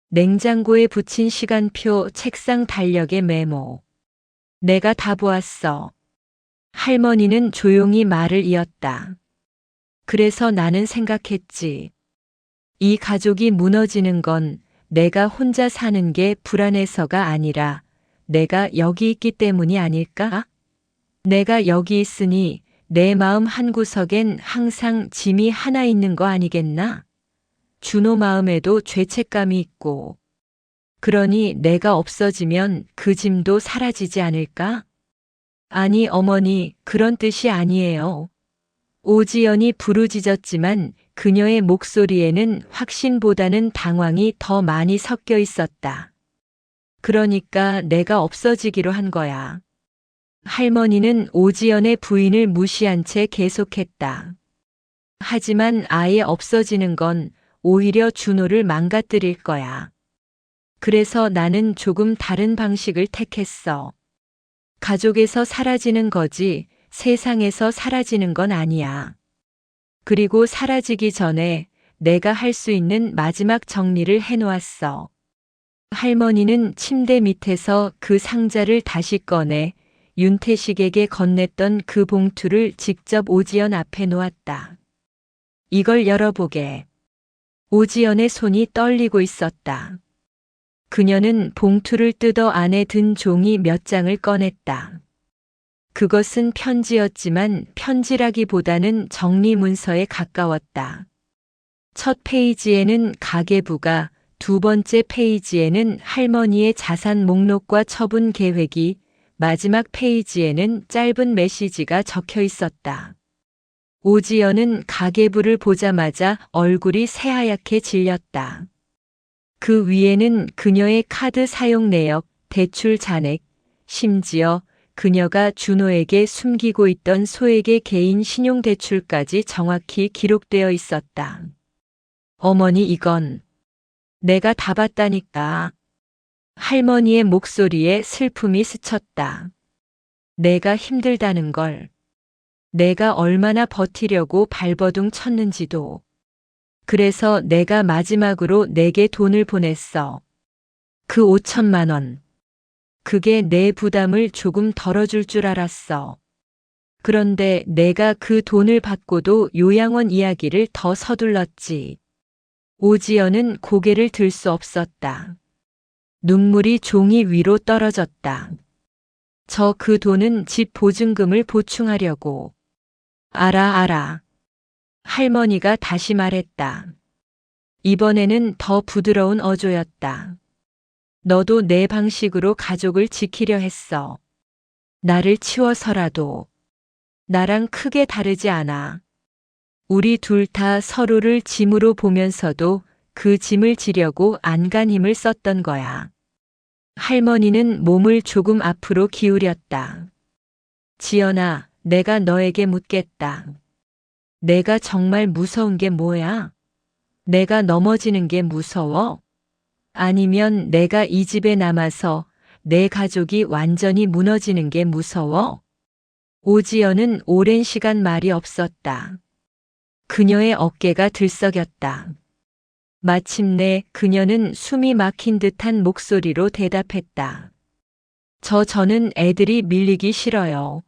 냉장고에 붙인 시간표, 책상 달력의 메모. 내가 다 보았어. 할머니는 조용히 말을 이었다. 그래서 나는 생각했지. 이 가족이 무너지는 건 내가 혼자 사는 게 불안해서가 아니라 내가 여기 있기 때문이 아닐까? 내가 여기 있으니 내 마음 한구석엔 항상 짐이 하나 있는 거 아니겠나? 준호 마음에도 죄책감이 있고. 그러니 내가 없어지면 그 짐도 사라지지 않을까? 아니 어머니, 그런 뜻이 아니에요. 오지연이 부르짖었지만 그녀의 목소리에는 확신보다는 당황이 더 많이 섞여 있었다. 그러니까 내가 없어지기로 한 거야. 할머니는 오지연의 부인을 무시한 채 계속했다. 하지만 아예 없어지는 건 오히려 준호를 망가뜨릴 거야. 그래서 나는 조금 다른 방식을 택했어. 가족에서 사라지는 거지 세상에서 사라지는 건 아니야. 그리고 사라지기 전에 내가 할 수 있는 마지막 정리를 해놓았어. 할머니는 침대 밑에서 그 상자를 다시 꺼내 윤태식에게 건넸던 그 봉투를 직접 오지연 앞에 놓았다. 이걸 열어보게. 오지연의 손이 떨리고 있었다. 그녀는 봉투를 뜯어 안에 든 종이 몇 장을 꺼냈다. 그것은 편지였지만 편지라기보다는 정리 문서에 가까웠다. 첫 페이지에는 가계부가, 두 번째 페이지에는 할머니의 자산 목록과 처분 계획이, 마지막 페이지에는 짧은 메시지가 적혀 있었다. 오지연은 가계부를 보자마자 얼굴이 새하얗게 질렸다. 그 위에는 그녀의 카드 사용 내역, 대출 잔액, 심지어 그녀가 준호에게 숨기고 있던 소액의 개인 신용대출까지 정확히 기록되어 있었다. 어머니, 이건 내가 다 봤다니까. 할머니의 목소리에 슬픔이 스쳤다. 내가 힘들다는 걸, 내가 얼마나 버티려고 발버둥 쳤는지도. 그래서 내가 마지막으로 내게 돈을 보냈어. 그 5천만 원. 그게 내 부담을 조금 덜어줄 줄 알았어. 그런데 내가 그 돈을 받고도 요양원 이야기를 더 서둘렀지. 오지연은 고개를 들 수 없었다. 눈물이 종이 위로 떨어졌다. 그 돈은 집 보증금을 보충하려고. 알아. 할머니가 다시 말했다. 이번에는 더 부드러운 어조였다. 너도 내 방식으로 가족을 지키려 했어. 나를 치워서라도. 나랑 크게 다르지 않아. 우리 둘 다 서로를 짐으로 보면서도 그 짐을 지려고 안간 힘을 썼던 거야. 할머니는 몸을 조금 앞으로 기울였다. 지연아, 내가 너에게 묻겠다. 내가 정말 무서운 게 뭐야? 내가 넘어지는 게 무서워? 아니면 내가 이 집에 남아서 내 가족이 완전히 무너지는 게 무서워? 오지연은 오랜 시간 말이 없었다. 그녀의 어깨가 들썩였다. 마침내 그녀는 숨이 막힌 듯한 목소리로 대답했다. 저는 애들이 밀리기 싫어요.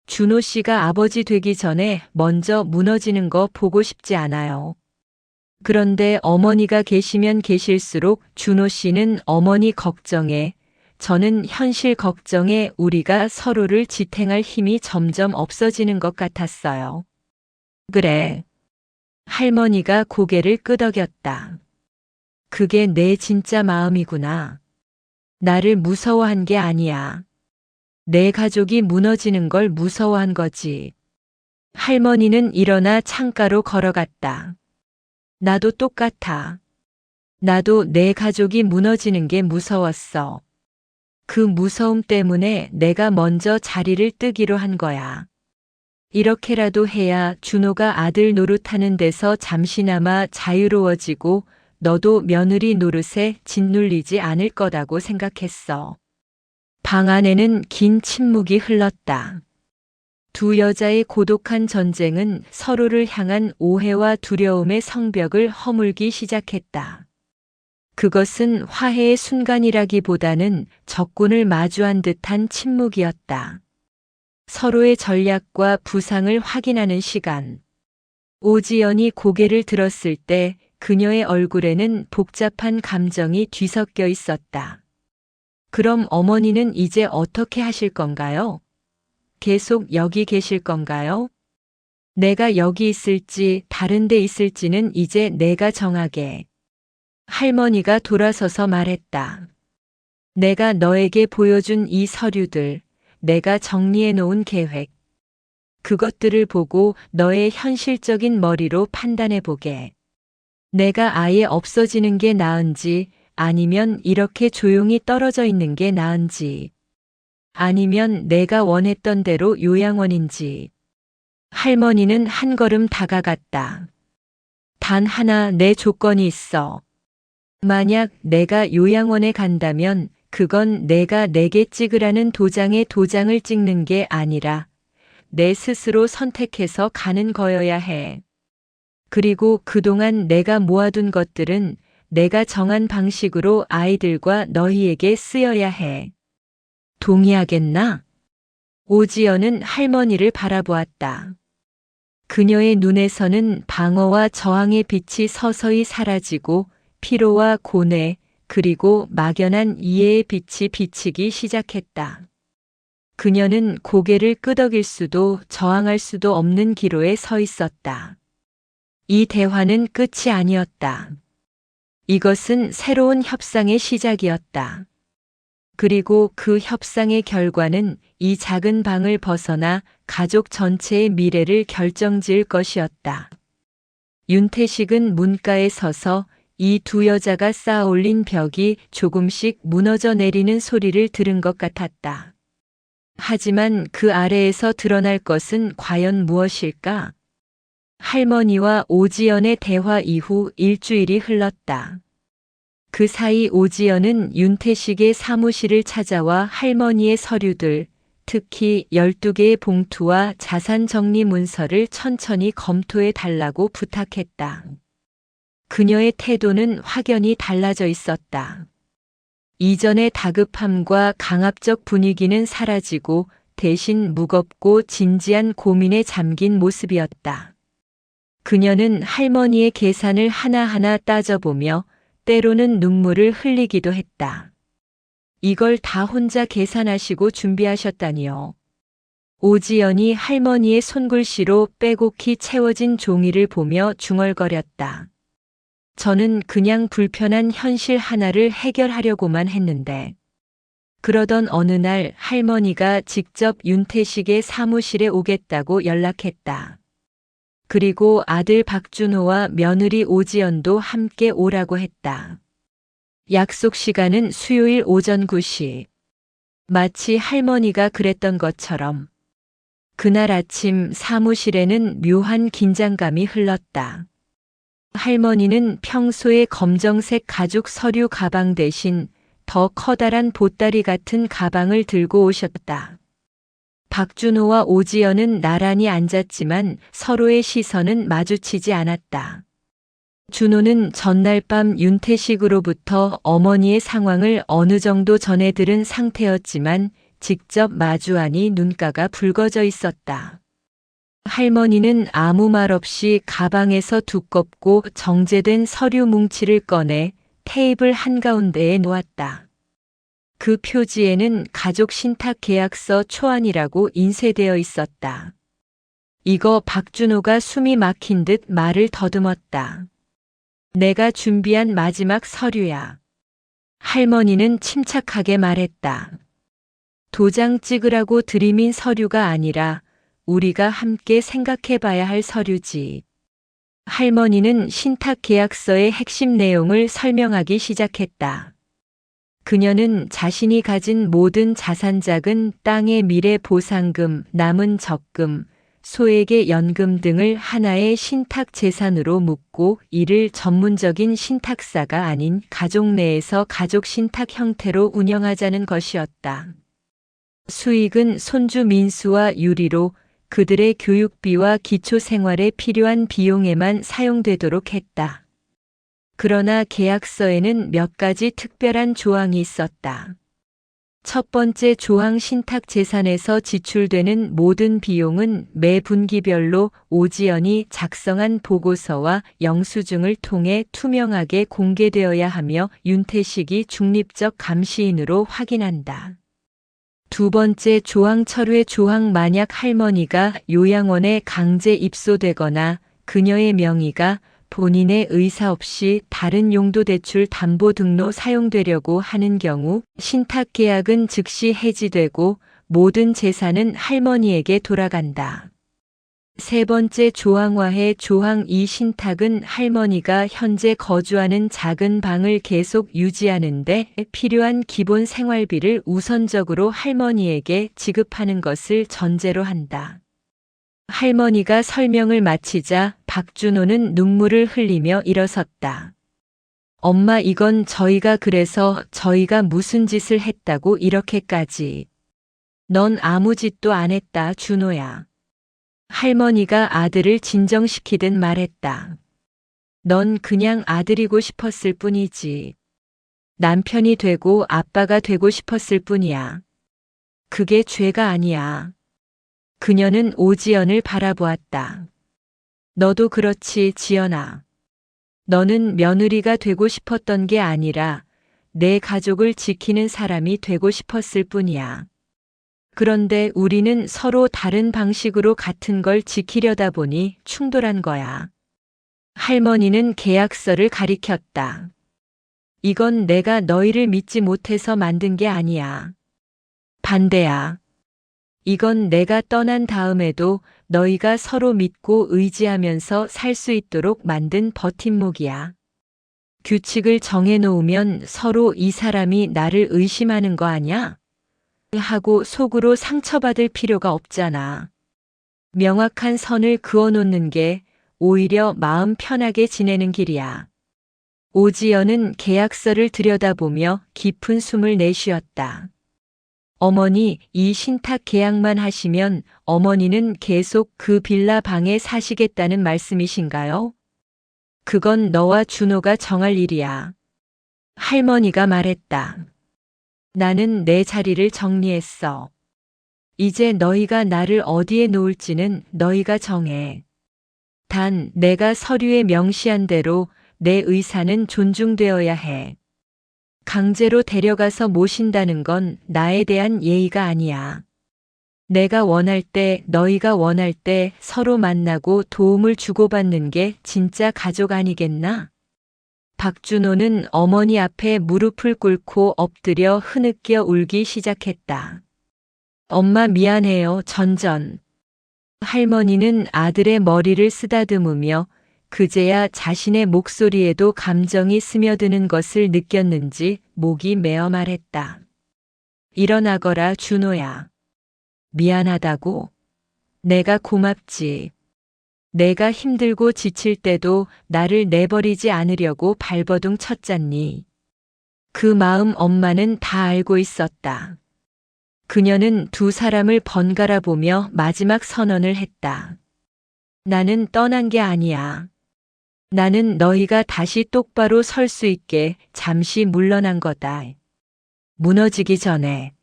준호 씨가 아버지 되기 전에 먼저 무너지는 거 보고 싶지 않아요. 그런데 어머니가 계시면 계실수록 준호 씨는 어머니 걱정에, 저는 현실 걱정에 우리가 서로를 지탱할 힘이 점점 없어지는 것 같았어요. 그래. 할머니가 고개를 끄덕였다. 그게 내 진짜 마음이구나. 나를 무서워한 게 아니야. 내 가족이 무너지는 걸 무서워한 거지. 할머니는 일어나 창가로 걸어갔다. 나도 똑같아. 나도 내 가족이 무너지는 게 무서웠어. 그 무서움 때문에 내가 먼저 자리를 뜨기로 한 거야. 이렇게라도 해야 준호가 아들 노릇하는 데서 잠시나마 자유로워지고 너도 며느리 노릇에 짓눌리지 않을 거라고 생각했어. 방 안에는 긴 침묵이 흘렀다. 두 여자의 고독한 전쟁은 서로를 향한 오해와 두려움의 성벽을 허물기 시작했다. 그것은 화해의 순간이라기보다는 적군을 마주한 듯한 침묵이었다. 서로의 전략과 부상을 확인하는 시간. 오지연이 고개를 들었을 때 그녀의 얼굴에는 복잡한 감정이 뒤섞여 있었다. 그럼 어머니는 이제 어떻게 하실 건가요? 계속 여기 계실 건가요? 내가 여기 있을지 다른 데 있을지는 이제 내가 정하게. 할머니가 돌아서서 말했다. 내가 너에게 보여준 이 서류들, 내가 정리해 놓은 계획. 그것들을 보고 너의 현실적인 머리로 판단해 보게. 내가 아예 없어지는 게 나은지, 아니면 이렇게 조용히 떨어져 있는 게 나은지, 아니면 내가 원했던 대로 요양원인지. 할머니는 한 걸음 다가갔다. 단 하나 내 조건이 있어. 만약 내가 요양원에 간다면 그건 내가 내게 찍으라는 도장에 도장을 찍는 게 아니라 내 스스로 선택해서 가는 거여야 해. 그리고 그동안 내가 모아둔 것들은 내가 정한 방식으로 아이들과 너희에게 쓰여야 해. 동의하겠나? 오지연은 할머니를 바라보았다. 그녀의 눈에서는 방어와 저항의 빛이 서서히 사라지고 피로와 고뇌, 그리고 막연한 이해의 빛이 비치기 시작했다. 그녀는 고개를 끄덕일 수도 저항할 수도 없는 기로에 서 있었다. 이 대화는 끝이 아니었다. 이것은 새로운 협상의 시작이었다. 그리고 그 협상의 결과는 이 작은 방을 벗어나 가족 전체의 미래를 결정지을 것이었다. 윤태식은 문가에 서서 이 두 여자가 쌓아 올린 벽이 조금씩 무너져 내리는 소리를 들은 것 같았다. 하지만 그 아래에서 드러날 것은 과연 무엇일까? 할머니와 오지연의 대화 이후 일주일이 흘렀다. 그 사이 오지연은 윤태식의 사무실을 찾아와 할머니의 서류들, 특히 12개의 봉투와 자산 정리 문서를 천천히 검토해 달라고 부탁했다. 그녀의 태도는 확연히 달라져 있었다. 이전의 다급함과 강압적 분위기는 사라지고 대신 무겁고 진지한 고민에 잠긴 모습이었다. 그녀는 할머니의 계산을 하나하나 따져보며 때로는 눈물을 흘리기도 했다. 이걸 다 혼자 계산하시고 준비하셨다니요. 오지연이 할머니의 손글씨로 빼곡히 채워진 종이를 보며 중얼거렸다. 저는 그냥 불편한 현실 하나를 해결하려고만 했는데. 그러던 어느 날 할머니가 직접 윤태식의 사무실에 오겠다고 연락했다. 그리고 아들 박준호와 며느리 오지연도 함께 오라고 했다. 약속 시간은 수요일 오전 9시. 마치 할머니가 그랬던 것처럼 그날 아침 사무실에는 묘한 긴장감이 흘렀다. 할머니는 평소의 검정색 가죽 서류 가방 대신 더 커다란 보따리 같은 가방을 들고 오셨다. 박준호와 오지연은 나란히 앉았지만 서로의 시선은 마주치지 않았다. 준호는 전날 밤 윤태식으로부터 어머니의 상황을 어느 정도 전해 들은 상태였지만 직접 마주하니 눈가가 붉어져 있었다. 할머니는 아무 말 없이 가방에서 두껍고 정제된 서류 뭉치를 꺼내 테이블 한가운데에 놓았다. 그 표지에는 가족 신탁 계약서 초안이라고 인쇄되어 있었다. 이거 박준호가 숨이 막힌 듯 말을 더듬었다. 내가 준비한 마지막 서류야. 할머니는 침착하게 말했다. 도장 찍으라고 들이민 서류가 아니라 우리가 함께 생각해 봐야 할 서류지. 할머니는 신탁 계약서의 핵심 내용을 설명하기 시작했다. 그녀는 자신이 가진 모든 자산작은 땅의 미래 보상금, 남은 적금, 소액의 연금 등을 하나의 신탁 재산으로 묶고 이를 전문적인 신탁사가 아닌 가족 내에서 가족 신탁 형태로 운영하자는 것이었다. 수익은 손주 민수와 유리로 그들의 교육비와 기초 생활에 필요한 비용에만 사용되도록 했다. 그러나 계약서에는 몇 가지 특별한 조항이 있었다. 첫 번째 조항 신탁 재산에서 지출되는 모든 비용은 매 분기별로 오지연이 작성한 보고서와 영수증을 통해 투명하게 공개되어야 하며 윤태식이 중립적 감시인으로 확인한다. 두 번째 조항 철회 조항 만약 할머니가 요양원에 강제 입소되거나 그녀의 명의가 본인의 의사 없이 다른 용도 대출 담보 등로 사용되려고 하는 경우 신탁 계약은 즉시 해지되고 모든 재산은 할머니에게 돌아간다. 세 번째 조항화해 조항 2 신탁은 할머니가 현재 거주하는 작은 방을 계속 유지하는데 필요한 기본 생활비를 우선적으로 할머니에게 지급하는 것을 전제로 한다. 할머니가 설명을 마치자 박준호는 눈물을 흘리며 일어섰다. 엄마, 이건 저희가 그래서 저희가 무슨 짓을 했다고 이렇게까지. 넌 아무 짓도 안 했다, 준호야. 할머니가 아들을 진정시키듯 말했다. 넌 그냥 아들이고 싶었을 뿐이지. 남편이 되고 아빠가 되고 싶었을 뿐이야. 그게 죄가 아니야. 그녀는 오지연을 바라보았다. 너도 그렇지, 지연아. 너는 며느리가 되고 싶었던 게 아니라 내 가족을 지키는 사람이 되고 싶었을 뿐이야. 그런데 우리는 서로 다른 방식으로 같은 걸 지키려다 보니 충돌한 거야. 할머니는 계약서를 가리켰다. 이건 내가 너희를 믿지 못해서 만든 게 아니야. 반대야. 이건 내가 떠난 다음에도 너희가 서로 믿고 의지하면서 살 수 있도록 만든 버팀목이야. 규칙을 정해놓으면 서로 이 사람이 나를 의심하는 거 아냐? 하고 속으로 상처받을 필요가 없잖아. 명확한 선을 그어놓는 게 오히려 마음 편하게 지내는 길이야. 오지연은 계약서를 들여다보며 깊은 숨을 내쉬었다. 어머니, 이 신탁 계약만 하시면 어머니는 계속 그 빌라 방에 사시겠다는 말씀이신가요? 그건 너와 준호가 정할 일이야. 할머니가 말했다. 나는 내 자리를 정리했어. 이제 너희가 나를 어디에 놓을지는 너희가 정해. 단 내가 서류에 명시한 대로 내 의사는 존중되어야 해. 강제로 데려가서 모신다는 건 나에 대한 예의가 아니야. 내가 원할 때, 너희가 원할 때 서로 만나고 도움을 주고받는 게 진짜 가족 아니겠나? 박준호는 어머니 앞에 무릎을 꿇고 엎드려 흐느껴 울기 시작했다. 엄마, 미안해요, 전전. 할머니는 아들의 머리를 쓰다듬으며 그제야 자신의 목소리에도 감정이 스며드는 것을 느꼈는지 목이 메어 말했다. 일어나거라, 준호야. 미안하다고. 내가 고맙지. 내가 힘들고 지칠 때도 나를 내버리지 않으려고 발버둥 쳤잖니. 그 마음 엄마는 다 알고 있었다. 그녀는 두 사람을 번갈아 보며 마지막 선언을 했다. 나는 떠난 게 아니야. 나는 너희가 다시 똑바로 설 수 있게 잠시 물러난 거다. 무너지기 전에.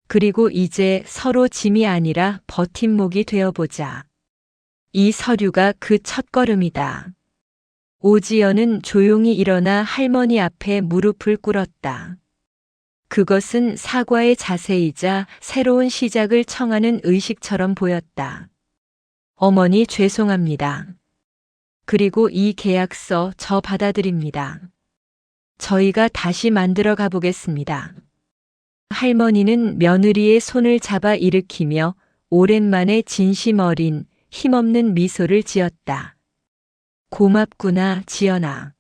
그리고 이제 서로 짐이 아니라 버팀목이 되어보자. 이 서류가 그 첫걸음이다. 오지연은 조용히 일어나 할머니 앞에 무릎을 꿇었다. 그것은 사과의 자세이자 새로운 시작을 청하는 의식처럼 보였다. 어머니 죄송합니다. 그리고 이 계약서 저 받아들입니다. 저희가 다시 만들어 가보겠습니다. 할머니는 며느리의 손을 잡아 일으키며 오랜만에 진심 어린 힘없는 미소를 지었다. 고맙구나, 지연아.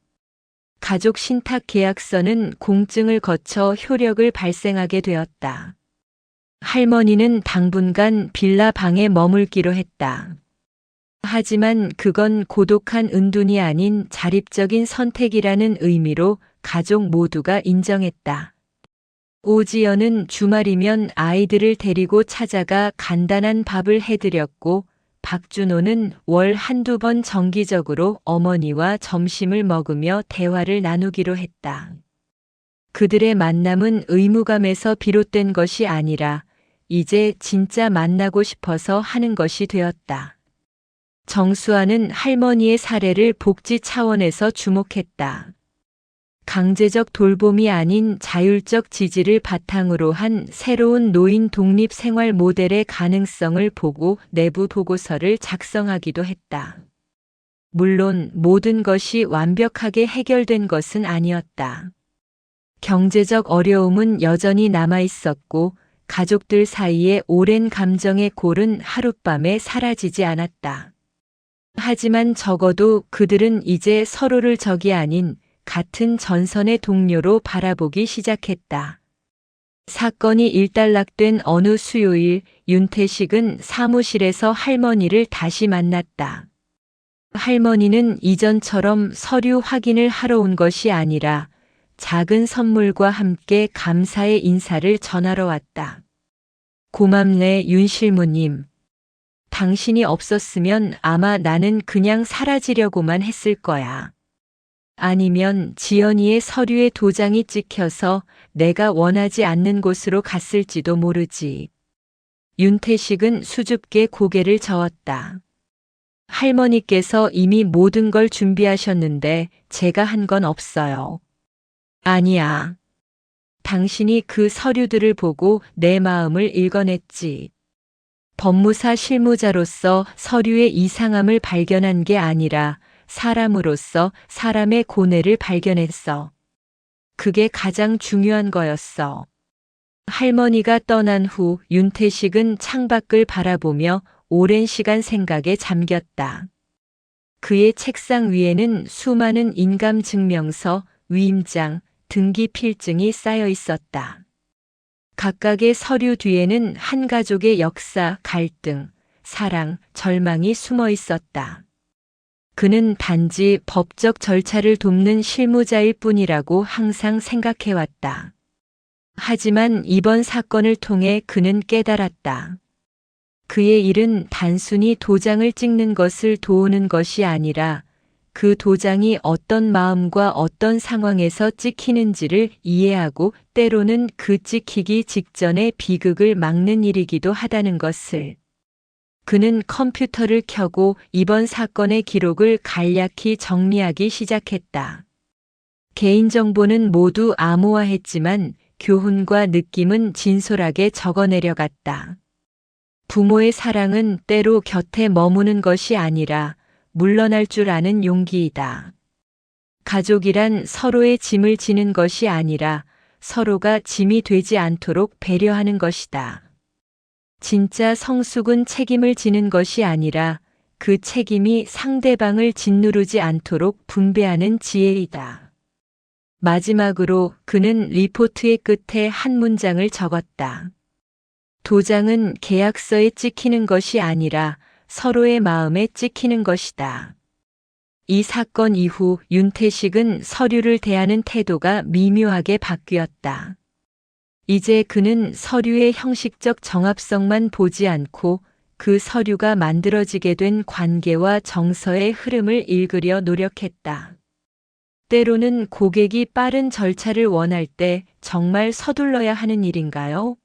가족 신탁 계약서는 공증을 거쳐 효력을 발생하게 되었다. 할머니는 당분간 빌라 방에 머물기로 했다. 하지만 그건 고독한 은둔이 아닌 자립적인 선택이라는 의미로 가족 모두가 인정했다. 오지연은 주말이면 아이들을 데리고 찾아가 간단한 밥을 해드렸고, 박준호는 월 한두 번 정기적으로 어머니와 점심을 먹으며 대화를 나누기로 했다. 그들의 만남은 의무감에서 비롯된 것이 아니라 이제 진짜 만나고 싶어서 하는 것이 되었다. 정수아는 할머니의 사례를 복지 차원에서 주목했다. 강제적 돌봄이 아닌 자율적 지지를 바탕으로 한 새로운 노인 독립 생활 모델의 가능성을 보고 내부 보고서를 작성하기도 했다. 물론 모든 것이 완벽하게 해결된 것은 아니었다. 경제적 어려움은 여전히 남아 있었고 가족들 사이의 오랜 감정의 골은 하룻밤에 사라지지 않았다. 하지만 적어도 그들은 이제 서로를 적이 아닌 같은 전선의 동료로 바라보기 시작했다. 사건이 일단락된 어느 수요일, 윤태식은 사무실에서 할머니를 다시 만났다. 할머니는 이전처럼 서류 확인을 하러 온 것이 아니라 작은 선물과 함께 감사의 인사를 전하러 왔다. 고맙네, 윤 실무님. 당신이 없었으면 아마 나는 그냥 사라지려고만 했을 거야. 아니면 지연이의 서류에 도장이 찍혀서 내가 원하지 않는 곳으로 갔을지도 모르지. 윤태식은 수줍게 고개를 저었다. 할머니께서 이미 모든 걸 준비하셨는데 제가 한 건 없어요. 아니야. 당신이 그 서류들을 보고 내 마음을 읽어냈지. 법무사 실무자로서 서류의 이상함을 발견한 게 아니라 사람으로서 사람의 고뇌를 발견했어. 그게 가장 중요한 거였어. 할머니가 떠난 후 윤태식은 창밖을 바라보며 오랜 시간 생각에 잠겼다. 그의 책상 위에는 수많은 인감증명서, 위임장, 등기 필증이 쌓여 있었다. 각각의 서류 뒤에는 한 가족의 역사, 갈등, 사랑, 절망이 숨어 있었다. 그는 단지 법적 절차를 돕는 실무자일 뿐이라고 항상 생각해왔다. 하지만 이번 사건을 통해 그는 깨달았다. 그의 일은 단순히 도장을 찍는 것을 도우는 것이 아니라 그 도장이 어떤 마음과 어떤 상황에서 찍히는지를 이해하고 때로는 그 찍히기 직전의 비극을 막는 일이기도 하다는 것을. 그는 컴퓨터를 켜고 이번 사건의 기록을 간략히 정리하기 시작했다. 개인정보는 모두 암호화했지만 교훈과 느낌은 진솔하게 적어내려갔다. 부모의 사랑은 때로 곁에 머무는 것이 아니라 물러날 줄 아는 용기이다. 가족이란 서로의 짐을 지는 것이 아니라 서로가 짐이 되지 않도록 배려하는 것이다. 진짜 성숙은 책임을 지는 것이 아니라 그 책임이 상대방을 짓누르지 않도록 분배하는 지혜이다. 마지막으로 그는 리포트의 끝에 한 문장을 적었다. 도장은 계약서에 찍히는 것이 아니라 서로의 마음에 찍히는 것이다. 이 사건 이후 윤태식은 서류를 대하는 태도가 미묘하게 바뀌었다. 이제 그는 서류의 형식적 정합성만 보지 않고 그 서류가 만들어지게 된 관계와 정서의 흐름을 읽으려 노력했다. 때로는 고객이 빠른 절차를 원할 때 정말 서둘러야 하는 일인가요?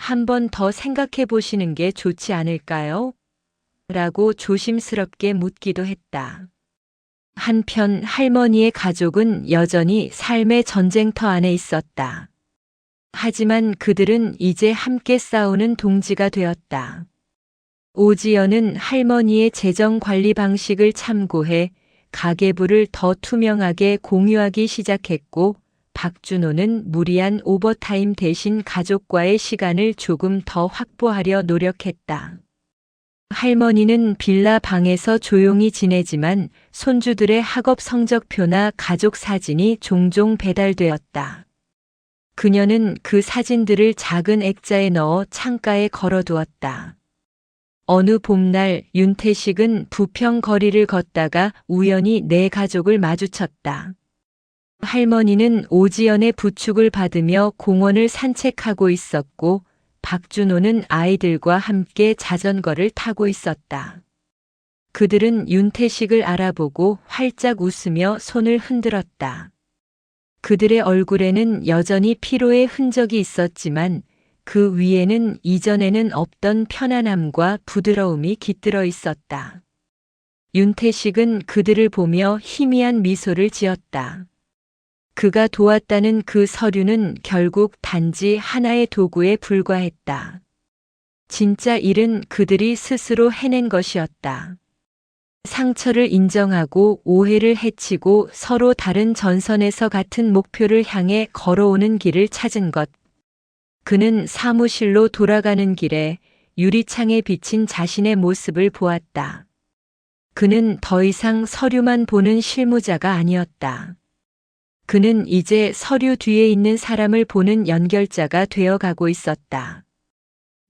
한 번 더 생각해 보시는 게 좋지 않을까요? 라고 조심스럽게 묻기도 했다. 한편 할머니의 가족은 여전히 삶의 전쟁터 안에 있었다. 하지만 그들은 이제 함께 싸우는 동지가 되었다. 오지연은 할머니의 재정 관리 방식을 참고해 가계부를 더 투명하게 공유하기 시작했고, 박준호는 무리한 오버타임 대신 가족과의 시간을 조금 더 확보하려 노력했다. 할머니는 빌라 방에서 조용히 지내지만 손주들의 학업 성적표나 가족 사진이 종종 배달되었다. 그녀는 그 사진들을 작은 액자에 넣어 창가에 걸어두었다. 어느 봄날 윤태식은 부평 거리를 걷다가 우연히 네 가족을 마주쳤다. 할머니는 오지연의 부축을 받으며 공원을 산책하고 있었고, 박준호는 아이들과 함께 자전거를 타고 있었다. 그들은 윤태식을 알아보고 활짝 웃으며 손을 흔들었다. 그들의 얼굴에는 여전히 피로의 흔적이 있었지만 그 위에는 이전에는 없던 편안함과 부드러움이 깃들어 있었다. 윤태식은 그들을 보며 희미한 미소를 지었다. 그가 도왔다는 그 서류는 결국 단지 하나의 도구에 불과했다. 진짜 일은 그들이 스스로 해낸 것이었다. 상처를 인정하고 오해를 해치고 서로 다른 전선에서 같은 목표를 향해 걸어오는 길을 찾은 것. 그는 사무실로 돌아가는 길에 유리창에 비친 자신의 모습을 보았다. 그는 더 이상 서류만 보는 실무자가 아니었다. 그는 이제 서류 뒤에 있는 사람을 보는 연결자가 되어가고 있었다.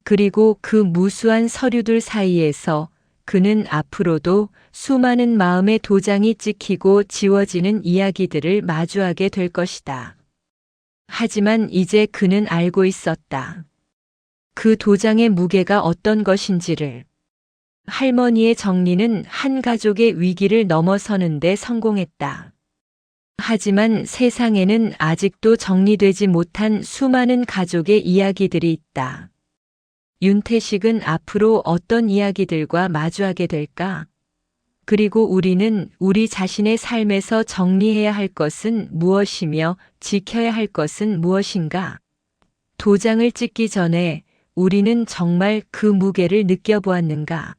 그리고 그 무수한 서류들 사이에서 그는 앞으로도 수많은 마음의 도장이 찍히고 지워지는 이야기들을 마주하게 될 것이다. 하지만 이제 그는 알고 있었다. 그 도장의 무게가 어떤 것인지를. 할머니의 정리는 한 가족의 위기를 넘어서는 데 성공했다. 하지만 세상에는 아직도 정리되지 못한 수많은 가족의 이야기들이 있다. 윤태식은 앞으로 어떤 이야기들과 마주하게 될까? 그리고 우리는 우리 자신의 삶에서 정리해야 할 것은 무엇이며 지켜야 할 것은 무엇인가? 도장을 찍기 전에 우리는 정말 그 무게를 느껴보았는가?